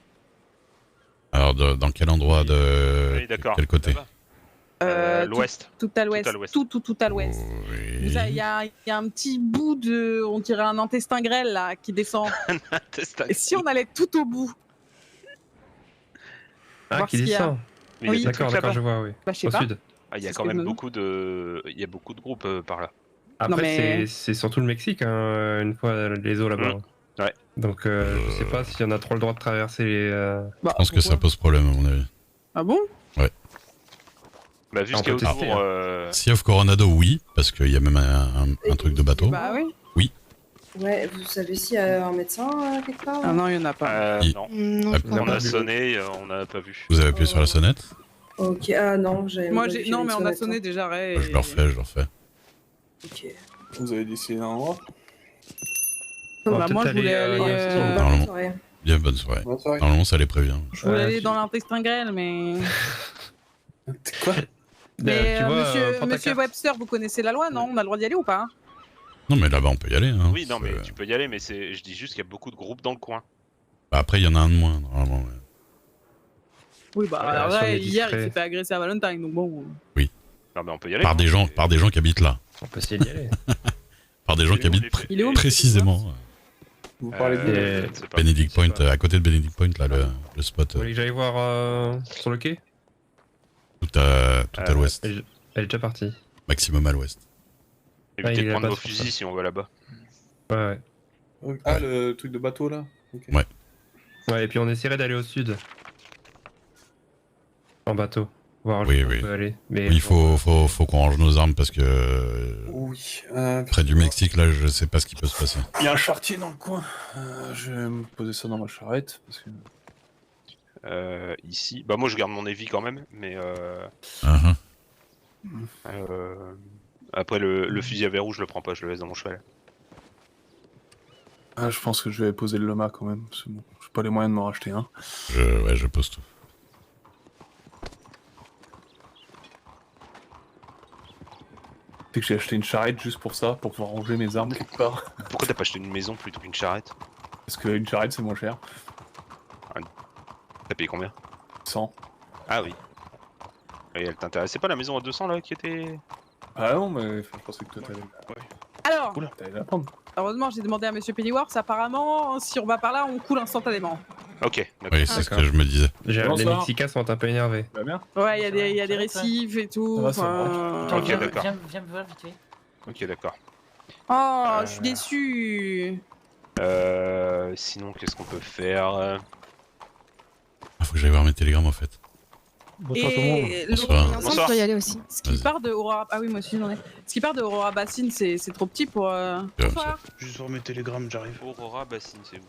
Alors dans quel endroit de Oui, d'accord. quel côté? Là-bas. L'ouest. Tout à l'ouest. Tout à l'ouest. Oui. Il y a un petit bout de, on dirait un intestin grêle là, qui descend. Et si on allait tout au bout, Ah, voir qui ce qu'il y a. descend. Mais il y a Oui. des trucs D'accord, là-bas. je vois, oui. bah je sais Au pas. sud. Ah, il y a C'est quand ce que je même me beaucoup de... Il y a beaucoup de groupes par là. Après, mais- c'est surtout le Mexique, hein, une fois les eaux là-bas. Ouais. Donc, je sais pas s'il y en a trop le droit de traverser les. Bah, Je pense que ça pose problème à mon avis. Ah bon? Bah, vu On ce qu'il y a peut tester, autour... Sea of Coronado, oui, parce qu'il y a même un truc de bateau. Bah oui. Ouais, vous savez s'il y a un médecin quelque part? Ah non, il y en a pas. Oui. Non. Non, Ah, je crois On pas. a sonné, on n'a pas vu. Vous avez appuyé sur la sonnette? Ok, ah non, j'avais. Moi, pas j'ai... vu Non, une mais on a sonnette, sonné hein. déjà. Ouais, Je le refais, je le refais. Ok. Vous avez décidé d'un endroit? On va Bah, moi, je peut-être voulais aller, aller. dans Normalement. Soirée. Bien, bonne soirée. Bonne soirée. Normalement, ça les prévient. Je voulais Ouais, aller si. dans l'intestin grêle, mais. Quoi? Mais tu vois, prends ta monsieur carte. Webster, vous connaissez la loi, non? On a le droit d'y aller ou pas? Non, mais là-bas, on peut y aller. Hein. Oui, non, mais tu peux y aller, mais je dis juste qu'il y a beaucoup de groupes dans le coin. Bah, après, il y en a un de moins, normalement. Ouais. Oui, bah, Ouais, si on ouais, est hier, il discret. s'est fait agresser à Valentine, donc bon. Non, mais on peut y aller. Par des gens qui habitent là. On peut essayer d'y aller. Par des gens qui habitent Il est où, précisément. Vous parlez de... Et- je sais pas. Benedict je sais Point, pas. à côté de Benedict Point, là, le spot Vous voulez que j'aille voir sur le quai? tout à l'ouest. Elle est déjà partie. Maximum à l'ouest. Évitez il est de prendre là-bas, vos c'est pour fusils si on va là-bas. Ouais. Ah, le truc de bateau là. Ok. Ouais. Ouais, et puis on essaierait d'aller au sud. En bateau. Voir Oui, jusqu'où oui. on peut aller. Mais Oui, bon, faut qu'on range nos armes parce que Oui. près du Mexique, là, je sais pas ce qui peut se passer. Il y a un charretier dans le coin. Je vais me poser ça dans ma charrette. Parce que... Ici. Bah, moi, je garde mon Evi quand même, mais Uh-huh. après, le fusil à verre rouge, je le prends pas, je le laisse dans mon cheval. Ah, je pense que je vais poser le Loma quand même. C'est bon. J'ai pas les moyens de m'en racheter un. Je pose tout. C'est que j'ai acheté une charrette juste pour ça, pour pouvoir ranger mes armes quelque part. Pourquoi t'as pas acheté une maison plutôt qu'une charrette? Parce qu'une charrette c'est moins cher. T'as payé combien? 100. Ah oui. Et elle t'intéressait pas la maison à 200 là qui était... Ah non, mais enfin, je pensais que toi t'allais Alors, la prendre. heureusement, j'ai demandé à monsieur Pennyworth. Apparemment, si on va par là, on coule instantanément. Ok, d'accord. Oui, c'est ce d'accord. que je me disais. les Bonsoir. Mexicains sont un peu énervés. Ça va bien? Ouais, il y a des récifs et tout. Ça va, ça va. enfin, Ok, d'accord. Viens me voir vite fait. Ok, d'accord. Oh, je suis déçu. Sinon, qu'est-ce qu'on peut faire? Ah, faut que j'aille voir mes télégrammes en fait. Et Bonsoir. Vincent, je dois y aller aussi. ce qui Vas-y. part de Aurora... Ah oui, moi aussi j'en ai. Ce qui part de Aurora Bassine, c'est trop petit pour... Bonsoir. Juste sur mes télégrammes, j'arrive. Aurora Bassine, c'est où?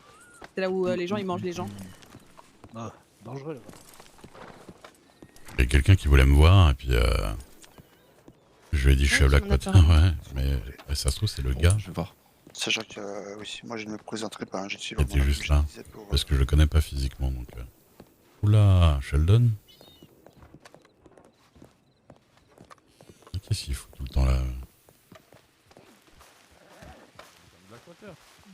C'est là où les gens, ils mangent les gens. Ah, dangereux là. Il y a quelqu'un qui voulait me voir et puis je lui ai dit je suis à Ouais, Blackwater. on a parlé. Ouais, mais ça se trouve c'est le gars Je vais voir. Sachant que oui, moi je ne me présenterai pas, je suis qui était juste là parce que je le connais pas physiquement donc. Oula, Sheldon. Qu'est-ce qu'il fout tout le temps là?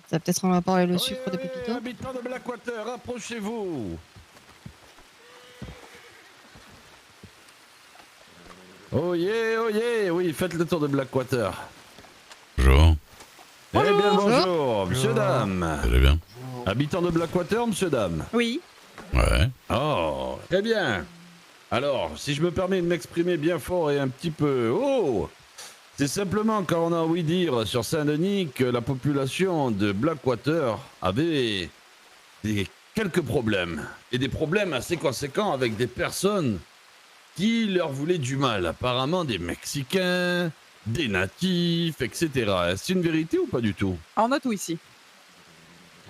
Ça a peut-être un rapport avec le sucre de Pépito. Habitants de Blackwater, approchez-vous. Oh yeah, oui, faites le tour de Blackwater. Bonjour. Eh bien, bonjour, monsieur, dame. Vous allez bien? Habitants de Blackwater, monsieur, dame. Oui. Ouais. Oh, très bien. Alors, si je me permets de m'exprimer bien fort et un petit peu haut, c'est simplement car on a ouï dire sur Saint-Denis que la population de Blackwater avait quelques problèmes. Et des problèmes assez conséquents avec des personnes qui leur voulaient du mal. Apparemment des Mexicains, des natifs, etc. Est-ce une vérité ou pas du tout? On a tout ici.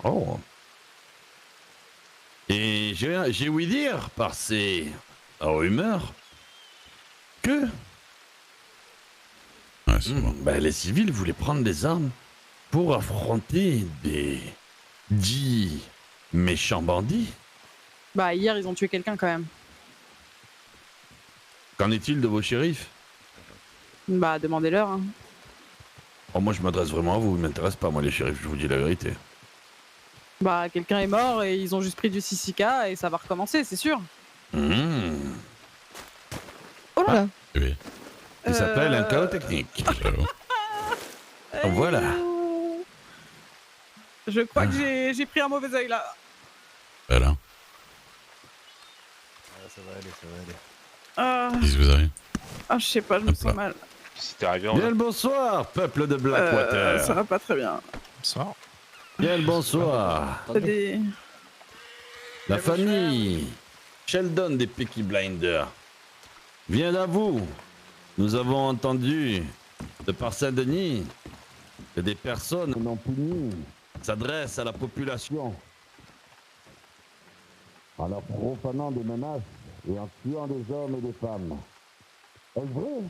Oh. Et j'ai ouï dire par ces rumeurs que Ouais, c'est bon. les civils voulaient prendre des armes pour affronter des dits méchants bandits. Bah, hier, ils ont tué quelqu'un quand même. Qu'en est-il de vos shérifs? Bah, demandez-leur. Hein. Oh, moi je m'adresse vraiment à vous, ils m'intéressent pas moi les shérifs, je vous dis la vérité. Bah, quelqu'un est mort et ils ont juste pris du 6K et ça va recommencer, c'est sûr. Mmh. Oh là. Oui. Il s'appelle un chaos technique. J'avoue. Voilà. Je crois que j'ai pris un mauvais œil là. Voilà. Ça va aller. Ah, Qu'est-ce que vous avez? je sais pas, je me Hop sens là. mal. Si t'es arrivé en... Bien le bonsoir, peuple de Blackwater. Ça va pas très bien. Bonsoir. Bien le bonsoir. T'as des... La famille Sheldon des Peaky Blinders vient à vous. Nous avons entendu de par Saint-Denis que des personnes non punies s'adressent à la population en leur profanant des menaces et en tuant des hommes et des femmes. Est-ce vrai?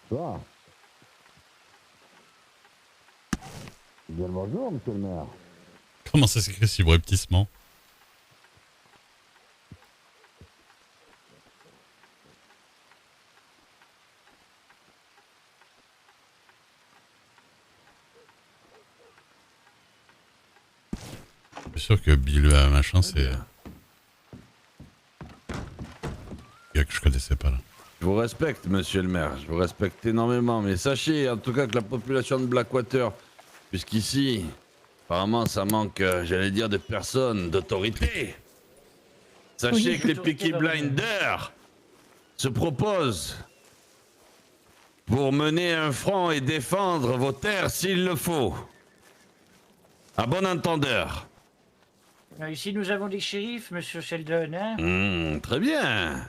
Toi? Bien le bonjour, monsieur le maire. Comment ça s'écrit si breptissement? C'est sûr que Bill machin, c'est... Un gars que je connaissais pas là. Je vous respecte, monsieur le maire, je vous respecte énormément, mais sachez en tout cas que la population de Blackwater, puisqu'ici, apparemment ça manque, j'allais dire, de personnes, d'autorité. Sachez que les Peaky Blinders se proposent pour mener un front et défendre vos terres s'il le faut. À bon entendeur. Ici, nous avons des shérifs, monsieur Sheldon, hein. Très bien.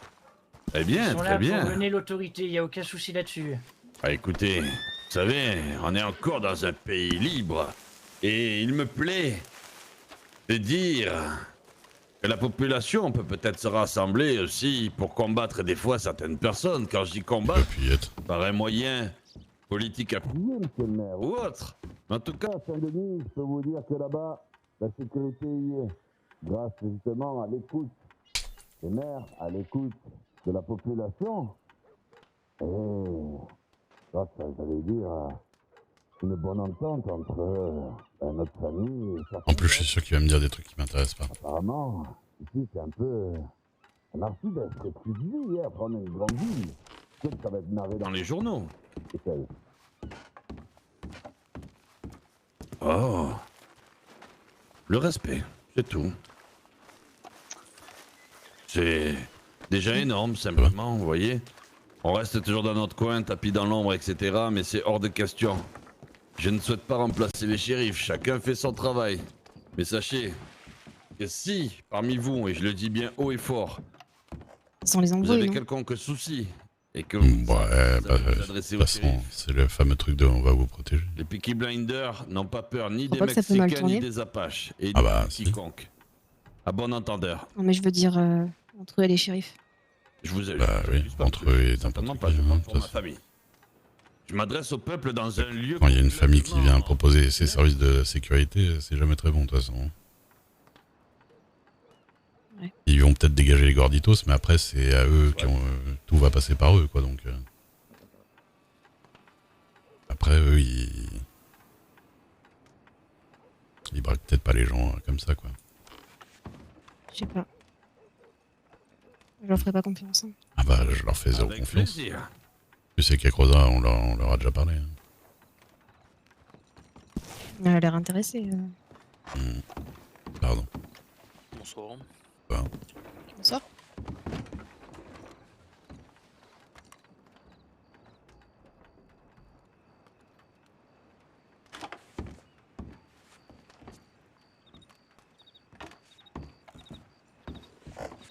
Très bien, Ils sont très là bien. pour mener l'autorité, il n'y a aucun souci là-dessus. Ah, écoutez, vous savez, on est encore dans un pays libre. Et il me plaît de dire que la population peut peut-être se rassembler aussi pour combattre des fois certaines personnes. Quand je dis combattre, par un moyen politique appuyé, monsieur le maire, ou autre. Mais en tout cas, à Saint-Denis, je peux vous dire que là-bas, la sécurité y est. Grâce justement à l'écoute des maires, à l'écoute de la population. Et grâce à, j'allais dire, une bonne entente entre notre famille et En plus, je suis sûr qu'il va me dire des trucs qui m'intéressent pas. apparemment, ici c'est un peu un artiste d'être étudié, après on a une grande ville. Peut-être que ça va être narré dans les journaux. peut-être. Oh, le respect, c'est tout. C'est déjà énorme, simplement, vous voyez. On reste toujours dans notre coin, tapis dans l'ombre, etc. Mais c'est hors de question. Je ne souhaite pas remplacer les shérifs, chacun fait son travail. Mais sachez que si, parmi vous, et je le dis bien haut et fort, Sans les vous embrouilles, avez non quelconque souci, et que Ouais, vous bah, vous de adressez toute au façon, shérif, c'est le fameux truc de on va vous protéger. les Peaky Blinders n'ont pas peur ni des Crois pas que ça peut mal Mexicains ni tourner. des Apaches, et Ah ni bah, de si. quiconque. À bon entendeur. Non, mais je veux dire, entre eux et les shérifs. Je vous ai Bah oui, entre eux et n'importe certainement pas, qui. je hein, parle de pour toute ma façon. famille. Je m'adresse au peuple dans un lieu... Quand il y a une famille qui vient proposer ses services de sécurité, c'est jamais très bon de toute façon. Ouais. Ils vont peut-être dégager les gorditos, mais après c'est à eux qui ont, tout va passer par eux, quoi. Donc après eux, ils braquent peut-être pas les gens comme ça, quoi. Je sais pas. Je leur ferai pas confiance. Hein. Ah bah je leur fais zéro Avec confiance. plaisir. Tu sais qu'avec Rosa, on leur a déjà parlé. Hein. Elle a l'air intéressée. Pardon. Bonsoir. Bonsoir.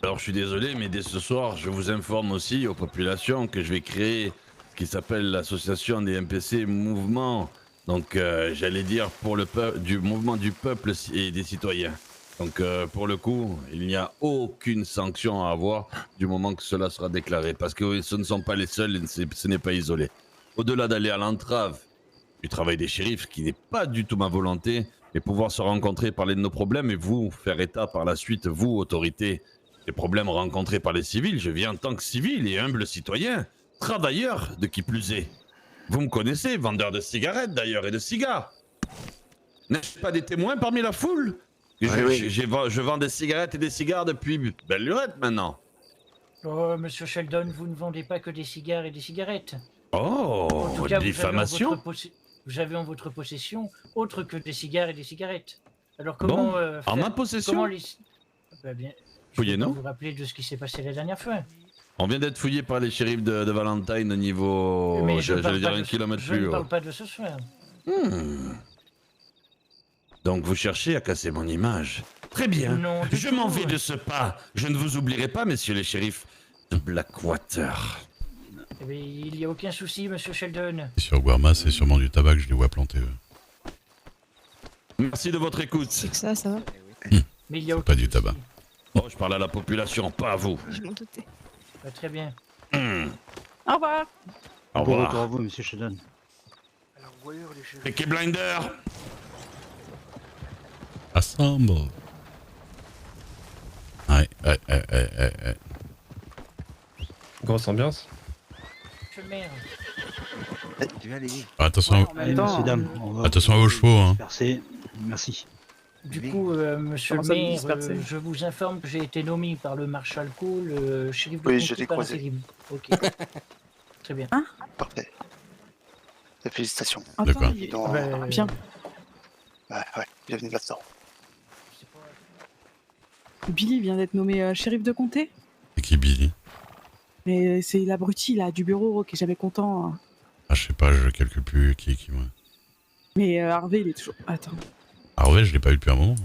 Alors je suis désolé, mais dès ce soir, je vous informe aussi aux populations que je vais créer ce qui s'appelle l'association des MPC Mouvement. Donc j'allais dire pour le du mouvement du peuple et des citoyens. Donc pour le coup, il n'y a aucune sanction à avoir du moment que cela sera déclaré. Parce que ce ne sont pas les seuls, et ce n'est pas isolé. Au-delà d'aller à l'entrave du travail des shérifs, qui n'est pas du tout ma volonté, mais pouvoir se rencontrer, parler de nos problèmes et vous faire état par la suite, vous, autorité, des problèmes rencontrés par les civils. Je viens en tant que civil et humble citoyen, travailleur de qui plus est. Vous me connaissez, vendeur de cigarettes d'ailleurs et de cigares. N'ai-je pas des témoins parmi la foule? Je vends des cigarettes et des cigares depuis belle lurette maintenant. Oh, monsieur Sheldon, vous ne vendez pas que des cigares et des cigarettes. Oh, En tout cas, diffamation. vous avez en votre possession autre que des cigares et des cigarettes. Alors comment Bon, en ma possession comment les... Bah, bien, je Fouillez, peux pas non vous rappeler de ce qui s'est passé la dernière fois. On vient d'être fouillé par les shérifs de Valentine au niveau, Mais je j'allais parle dire pas un de- kilomètre je plus ne haut. parle pas de ce soir. Donc vous cherchez à casser mon image. Très bien. Non, du Je tout. m'en vais de ce pas. Je ne vous oublierai pas, messieurs les shérifs de Blackwater. Eh bien, il n'y a aucun souci, monsieur Sheldon. Et sur Guarma, c'est sûrement du tabac que je les vois planter, eux. Merci de votre écoute. Ça va. Mais il y a C'est aucun pas du tabac. Oh, je parle à la population, pas à vous. Je m'en doutais. Bah, très bien. Au revoir. Au Bon revoir. retour à vous, monsieur Sheldon. Peaky Blinder. Assemble. Ouais. Grosse ambiance. Monsieur le maire. Attention, En même temps, Messieurs, dames, on va attention à vos chevaux, hein. disperser. Merci. Du coup, monsieur le Comment ça, vous maire, dispersez je vous informe que j'ai été nommé par le Marshal Cole, shérif de Oui, comté je l'ai par croisé. intérim. Ok. Très bien. Parfait. Félicitations. Attends, D'accord. il- Dans- Bien. Ouais, bienvenue là-dedans. Billy vient d'être nommé shérif de comté. C'est qui Billy? Mais c'est l'abruti là du bureau qui est jamais content. Hein. Ah, je sais pas, je calcule plus qui est qui, moi. Mais Harvey, il est toujours. Attends. Harvey, je l'ai pas eu depuis un moment.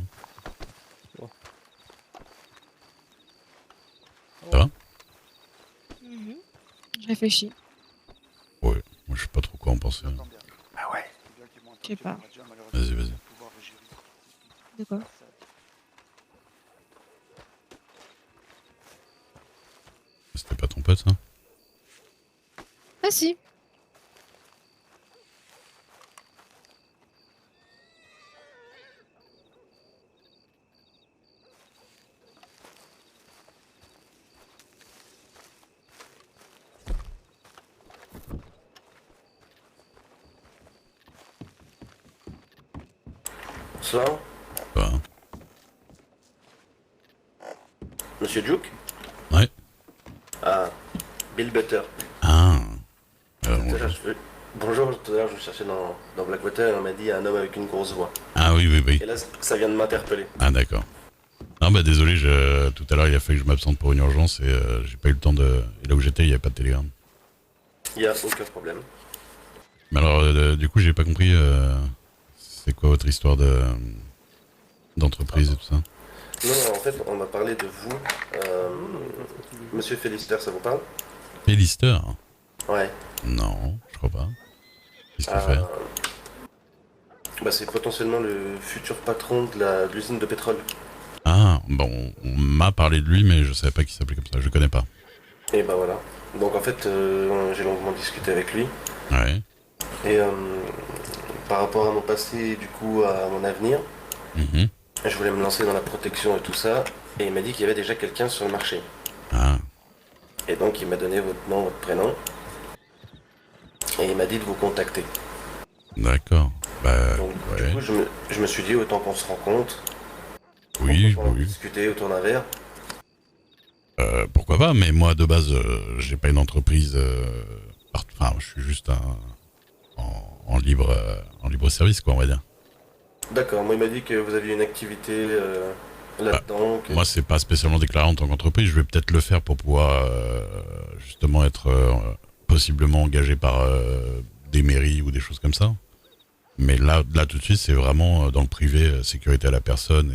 Ça va? Je réfléchis. Ouais, moi je sais pas trop quoi en penser. Ah ouais. Je sais pas. Vas-y, vas-y. De quoi? C'était pas ton pote, ça? Ah si. Bonsoir, Ça va? Monsieur Duke. Ouais. Ah, Bill Butter. Ah. Tout à l'heure, bonjour, tout à l'heure je cherchais dans Blackwater et on m'a dit un homme avec une grosse voix. Ah oui, oui, oui. Et là, ça vient de m'interpeller. Ah d'accord. Non bah désolé, tout à l'heure il a fallu que je m'absente pour une urgence et j'ai pas eu le temps de... Et là où j'étais, il n'y avait pas de télégramme. Il n'y a aucun problème. Mais alors, du coup, j'ai pas compris, c'est quoi votre histoire d'entreprise et tout ça? Non, en fait, on m'a parlé de vous. Monsieur Félister, ça vous parle? Félister? Ouais. Non, je crois pas. Qu'est-ce qu'il fait? Bah, c'est potentiellement le futur patron de l'usine de pétrole. Ah, bon, on m'a parlé de lui, mais je savais pas qu'il s'appelait comme ça, je connais pas. Et bah voilà. Donc en fait, j'ai longuement discuté avec lui. Ouais. Et par rapport à mon passé et du coup à mon avenir, je voulais me lancer dans la protection et tout ça. Et il m'a dit qu'il y avait déjà quelqu'un sur le marché. Ah. Et donc il m'a donné votre nom, votre prénom. Et il m'a dit de vous contacter. D'accord. Bah, Donc ouais. du coup, je me suis dit autant qu'on se rencontre. Oui, on oui. discuter autour d'un verre. Pourquoi pas, mais moi de base, j'ai pas une entreprise. Enfin, je suis juste en libre service, quoi, on va dire. D'accord, moi il m'a dit que vous aviez une activité là-dedans. Moi, c'est pas spécialement déclaré en tant qu'entreprise. Je vais peut-être le faire pour pouvoir justement être possiblement engagé par des mairies ou des choses comme ça. Mais là tout de suite, c'est vraiment dans le privé, sécurité à la personne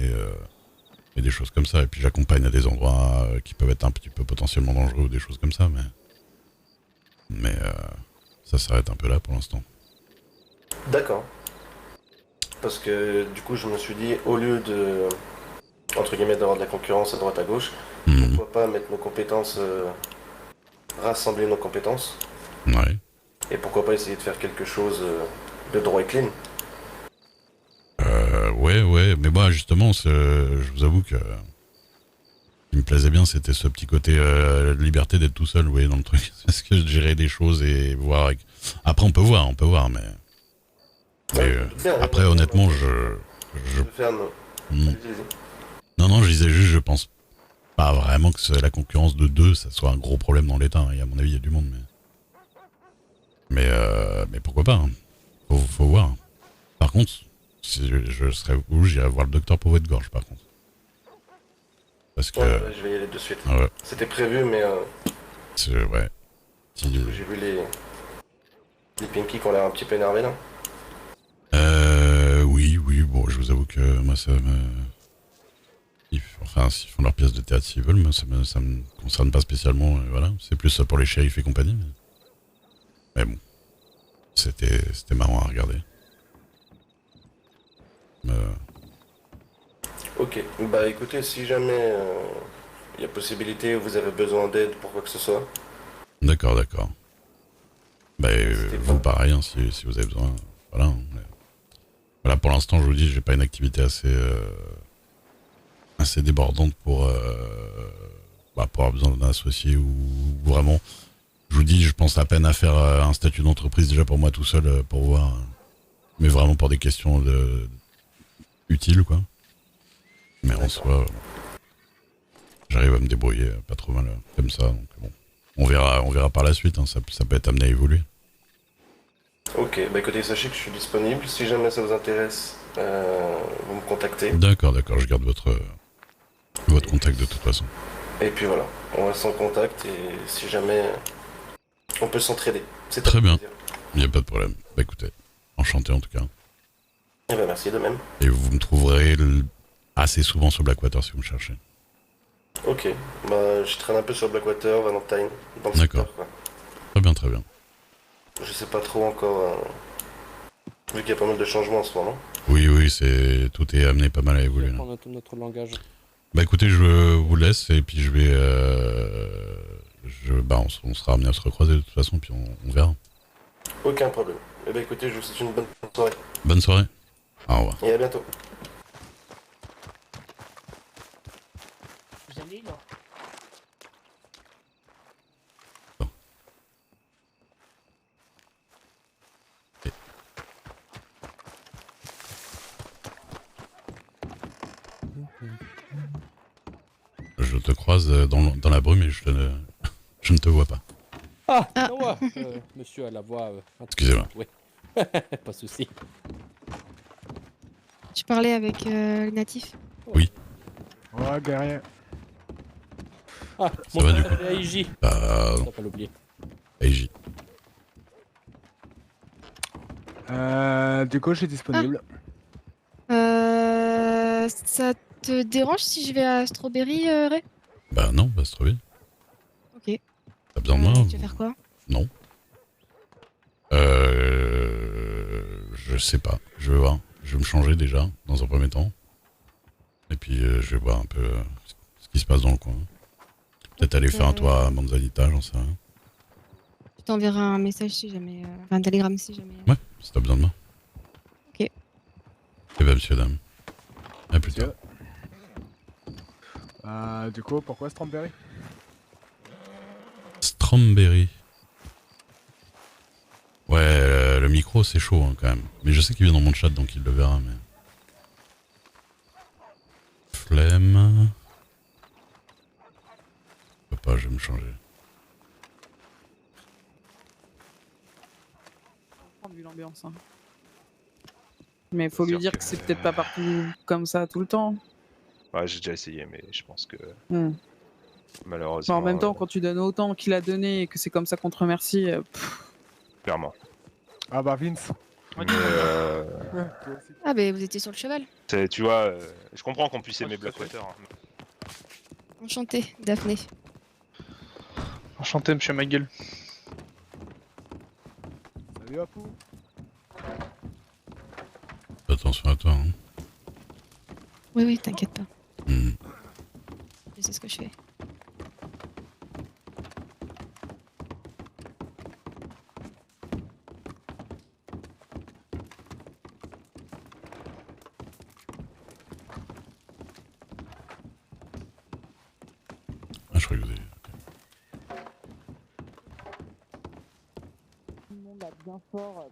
et des choses comme ça. Et puis j'accompagne à des endroits qui peuvent être un petit peu potentiellement dangereux ou des choses comme ça. Mais ça s'arrête un peu là pour l'instant. D'accord. Parce que du coup, je me suis dit, au lieu de, entre guillemets, d'avoir de la concurrence à droite à gauche, pourquoi pas mettre nos compétences, rassembler nos compétences. Ouais. Et pourquoi pas essayer de faire quelque chose de droit et clean. Ouais, mais moi justement, je vous avoue que ce qui me plaisait bien, c'était ce petit côté liberté d'être tout seul, vous voyez, dans le truc. Parce que je gérais des choses et voir... Après, on peut voir, mais après, honnêtement, Non, je disais juste, je pense pas vraiment que la concurrence de deux, ça soit un gros problème dans l'État. Et à mon avis, il y a du monde, mais pourquoi pas, hein. Faut voir. Par contre, si je serais vous, j'irais voir le docteur pour votre gorge, par contre. Parce que... Ouais, je vais y aller de suite. Ouais. C'était prévu, mais... ouais. J'ai vu les Pinky qui ont l'air un petit peu énervés, là. Oui, bon, je vous avoue que moi, ça me... Enfin, s'ils font leur pièce de théâtre s'ils veulent, moi, ça me concerne pas spécialement, voilà. C'est plus ça pour les shérifs et compagnie. Mais bon, c'était marrant à regarder. Ok, bah écoutez, si jamais il y a possibilité ou vous avez besoin d'aide pour quoi que ce soit. D'accord. Bah, vous pareil, hein, si vous avez besoin, voilà. Hein, voilà, pour l'instant, je vous dis, j'ai pas une activité assez débordante pour avoir besoin d'un associé ou vraiment. Je vous dis, je pense à peine à faire un statut d'entreprise déjà pour moi tout seul pour voir, mais vraiment pour des questions utiles, quoi. Mais en soi, j'arrive à me débrouiller pas trop mal comme ça. Donc bon, on verra par la suite. Hein, ça peut être amené à évoluer. Ok, bah écoutez, sachez que je suis disponible. Si jamais ça vous intéresse, vous me contactez. D'accord, je garde votre contact de toute façon. Et puis voilà, on reste en contact et si jamais on peut s'entraider. C'est Très bien. plaisir. Il n'y a pas de problème. Bah écoutez, enchanté en tout cas. Eh ben merci de même. Et vous me trouverez assez souvent sur Blackwater si vous me cherchez. Ok, bah je traîne un peu sur Blackwater, Valentine, dans le D'accord. secteur, quoi. Très bien. Je sais pas trop encore, vu qu'il y a pas mal de changements en ce moment. Oui, tout est amené pas mal à évoluer. Là. Notre langage. Bah écoutez, je vous laisse et puis je vais... on sera amené à se recroiser de toute façon, puis on verra. Aucun problème. Eh ben écoutez, je vous souhaite une bonne soirée. Bonne soirée. Au revoir. Et à bientôt. Vous allez, là? Je te croise dans la brume et je ne te vois pas. Ah, Noah, monsieur à la voix. Excusez-moi. Oui. Pas de souci. Tu parlais avec le natif? Oui. Ouais, guerrier. Ah, Ça va, du coup AIJ. Bah, On va pas l'oublier. AIJ. Du coup, je suis disponible. Ça te dérange si je vais à Strawberry, Ray? Bah non, bah c'est trop bien. Ok. T'as besoin de moi? Tu vas faire quoi? Non. Je sais pas. Je vais voir. Je vais me changer déjà, dans un premier temps. Et puis je vais voir un peu ce qui se passe dans le coin. Peut-être aller faire un tour à Manzanita, j'en sais rien. Je t'enverrai un message si jamais... Enfin, un télégramme si jamais... Ouais, si t'as besoin de moi. Ok. Eh ben, monsieur, dame. À plus tard. Du coup, pourquoi Strawberry? Strawberry. Ouais, le micro c'est chaud hein, quand même. Mais je sais qu'il vient dans mon chat donc il le verra. Mais... Flemme. Je peux pas, je vais me changer. Vu l'ambiance. Hein. Mais faut lui dire que c'est peut-être pas partout comme ça tout le temps. Ouais, j'ai déjà essayé, mais je pense que Enfin, malheureusement. en même temps, quand tu donnes autant qu'il a donné et que c'est comme ça qu'on te remercie, Clairement. Ah bah Vince. Mais, Ah bah vous étiez sur le cheval. tu vois, je comprends qu'on puisse aimer Blackwater. Hein. Enchanté, Daphné. Enchanté, monsieur McGill. Salut Apu. Fais attention à toi. Hein. Oui, t'inquiète pas. Mmh. Je sais ce que je fais. Ah, je crois que vous avez... tout le monde a bien fort.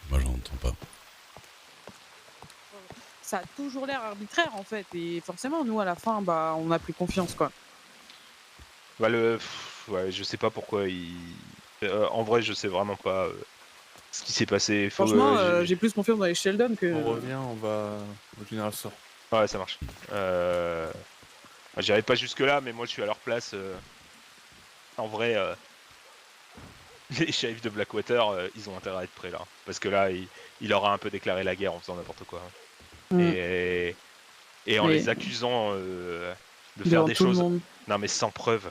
Moi, j'en entends pas. Ça a toujours l'air arbitraire en fait, et forcément, nous à la fin, bah, on a pris confiance quoi. Bah, ouais, je sais pas pourquoi il. En vrai, je sais vraiment pas ce qui s'est passé. Franchement, j'ai plus confiance dans les Sheldon que. On revient, on va au General Store. Ouais, ça marche. J'irai pas jusque là, mais moi je suis à leur place. en vrai, les shérifs de Blackwater, ils ont intérêt à être prêts là. Parce que là, il aura un peu déclaré la guerre en faisant n'importe quoi. Et en les accusant de faire des choses. Non, mais sans preuve.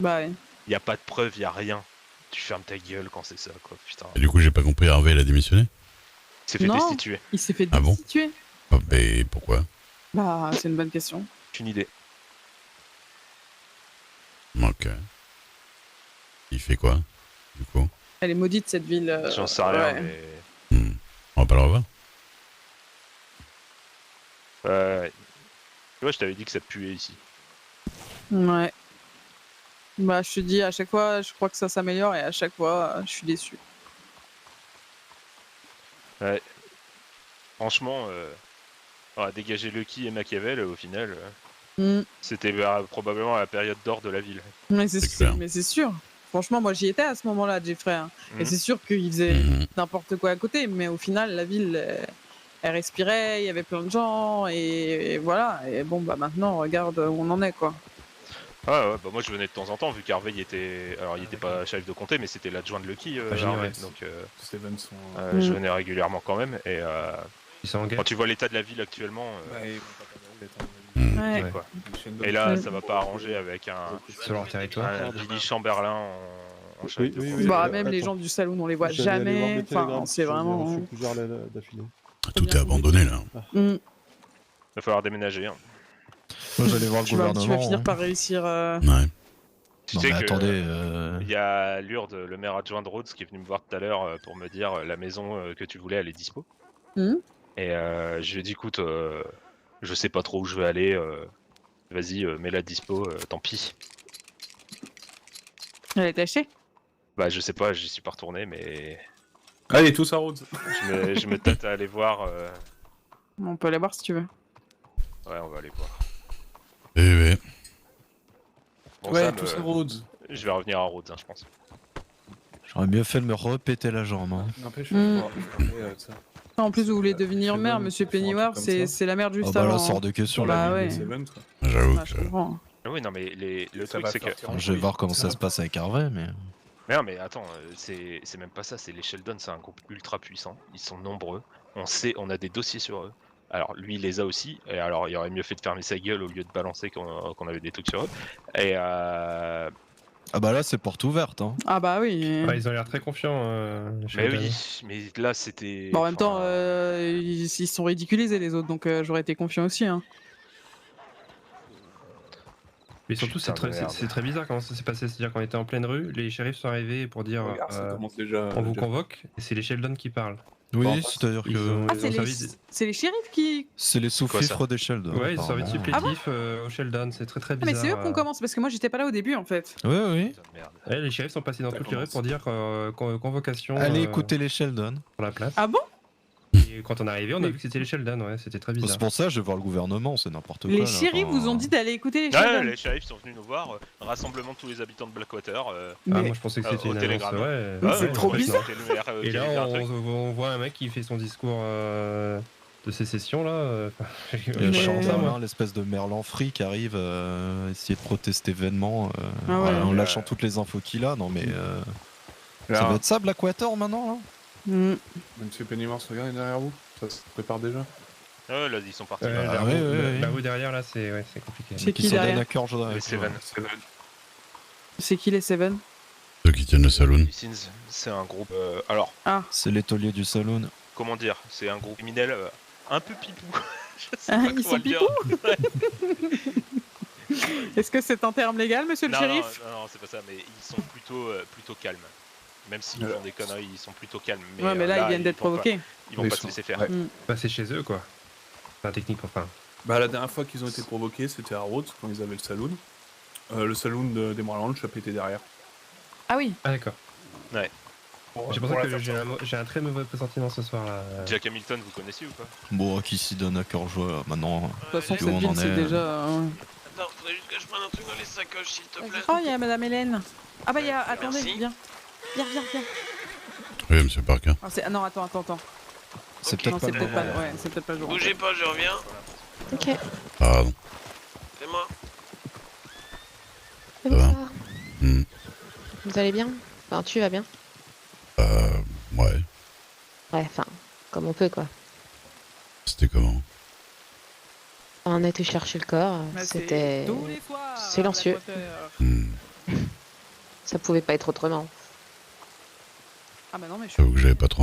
Bah ouais. Il n'y a pas de preuve, il n'y a rien. Tu fermes ta gueule quand c'est ça, quoi. Putain. Et du coup, j'ai pas compris, Harvey, il a démissionné? Il s'est fait Non, destituer. il s'est fait Ah bon? destituer. Ah, mais pourquoi? Bah, c'est une bonne question. Une idée. Ok. Il fait quoi, du coup? Elle est maudite cette ville. J'en sais rien, ouais. mais. On va pas le revoir? Tu vois, je t'avais dit que ça puait ici. Ouais. Bah, je te dis, à chaque fois, je crois que ça s'améliore et à chaque fois, je suis déçu. Ouais. Franchement, dégager Lucky et Machiavel, au final, c'était probablement la période d'or de la ville. Mais c'est sûr. Franchement, moi j'y étais à ce moment-là, Jeffrey. Hein. Et c'est sûr qu'ils faisaient n'importe quoi à côté, mais au final, la ville, elle respirait, il y avait plein de gens, et voilà. Et bon, bah maintenant, regarde où on en est, quoi. Ah ouais, bah moi je venais de temps en temps, vu qu'Harvey il était pas chef de comté, mais c'était l'adjoint de Lucky, Harvey, donc je venais régulièrement quand même, et quand tu vois l'état de la ville actuellement, Ouais. quoi. Et là ça va pas arranger avec sur leur territoire, un Billy Chamberlain en chef de comté. Bah même les gens du saloon, on les voit jamais, enfin c'est vraiment... Tout est abandonné, là. Il va falloir déménager, hein. Moi j'allais voir le gouvernement. Tu vas finir par réussir... Ouais. Tu sais que il y a Lourdes, le maire adjoint de Rhodes, qui est venu me voir tout à l'heure pour me dire la maison que tu voulais, elle est dispo. Et je lui ai dit, écoute, je sais pas trop où je vais aller, vas-y, mets-la dispo, tant pis. Elle est tachée? Bah je sais pas, j'y suis pas retourné, mais... Allez, tous à Rhodes. je me tâte à aller voir... On peut aller voir si tu veux. Ouais, on va aller voir. Oui. Bon, ouais, Sam, tous à Rhodes. Je vais revenir à Rhodes, hein, je pense. J'aurais mieux fait de me repéter la jambe. Hein. N'empêche, En plus, vous voulez devenir maire, monsieur Pennyworth, c'est la merde juste bah avant. là, sort de question. Bah ouais. J'avoue Je comprends. Ah oui, non, mais le truc, c'est que... Je vais voir comment ça se passe avec Harvey, mais... Mais non, mais attends, c'est même pas ça, c'est les Sheldon, c'est un groupe ultra puissant, ils sont nombreux, on a des dossiers sur eux. Alors lui il les a aussi, et alors il aurait mieux fait de fermer sa gueule au lieu de balancer qu'on avait des trucs sur eux. Et Ah bah là c'est porte ouverte, hein. Ah bah oui. Ouais, ils ont l'air très confiants. Mais oui, mais là c'était... Bon, en même temps, ils sont ridiculisés les autres, donc j'aurais été confiant aussi. Hein. Mais surtout, c'est très bizarre comment ça s'est passé. C'est-à-dire qu'on était en pleine rue, les shérifs sont arrivés pour dire on vous convoque, et c'est les Sheldon qui parlent. Oui, c'est-à-dire que... c'est les shérifs qui... C'est les sous-fifres des Sheldon. Ouais, ils sont servi de supplétifs aux Sheldon, c'est très bizarre. Mais c'est eux qu'on commence, parce que moi j'étais pas là au début en fait. Oui. Et les shérifs sont passés dans toutes les rues pour dire convocation... Allez écouter les Sheldon. Pour la place. Ah bon? Et quand on est arrivé, on a vu que c'était les Sheldon, ouais, c'était très bizarre. C'est pour ça, je vais voir le gouvernement, c'est n'importe quoi. Les shérifs vous ont dit d'aller écouter les Sheldon? Ouais, les shérifs sont venus nous voir, rassemblement de tous les habitants de Blackwater. Moi je pensais que c'était une annonce, ouais. C'est trop bizarre. Et là, on voit un mec qui fait son discours de sécession, là. Il y a Chamberlain, l'espèce de Merlan Free qui arrive essayer de protester vainement en lâchant toutes les infos qu'il a. Non mais... Ça va être ça, Blackwater, maintenant, là? Monsieur Pennyworth, regardez derrière vous, ça se prépare déjà. Ouais, là ils sont partis. La rue derrière là, c'est compliqué. C'est qui derrière? Les Seven. C'est qui les Seven? Ceux qui tiennent le saloon. C'est un groupe... alors... C'est l'étolier du saloon. Comment dire? C'est un groupe criminel un peu pipou. Ils sont pipou? Est-ce que c'est un terme légal, monsieur le shérif? Non, c'est pas ça, mais ils sont plutôt calmes. Même s'ils font des conneries, ils sont plutôt calmes. Mais, ouais, mais là, ils viennent d'être provoqués. Ils vont pas se laisser faire. Bah, c'est chez eux, quoi. Enfin, technique, enfin. Bah, la dernière fois qu'ils ont été provoqués, c'était à Rhodes, quand ils avaient le saloon. Le saloon d'Emerald a pété derrière. Ah oui. Ah, d'accord. Ouais. J'ai pensé que j'ai un très mauvais pressentiment ce soir, là. Jack Hamilton, vous connaissez ou pas? Bon, qui s'y donne à cœur joie, là, maintenant. De toute façon, cette ville, c'est déjà... Attends, faudrait juste que je prenne un truc dans les sacoches, s'il te plaît. Oh, il y a Madame Hélène. Ah bah, il y a... Attendez, viens. Viens. Oui, monsieur Parker. Ah non, attends. C'est peut-être pas le moment. Ouais, c'est peut-être pas le jour. Bougez pas, je reviens. Ok. Pardon. C'est moi. Ça va. Vous allez bien? Enfin, tu vas bien? Ouais. Ouais, enfin, comme on peut, quoi. C'était comment? On a été chercher le corps, c'était silencieux. Ça pouvait pas être autrement. Ah bah non, mais je J'avoue que j'avais pas trop envie.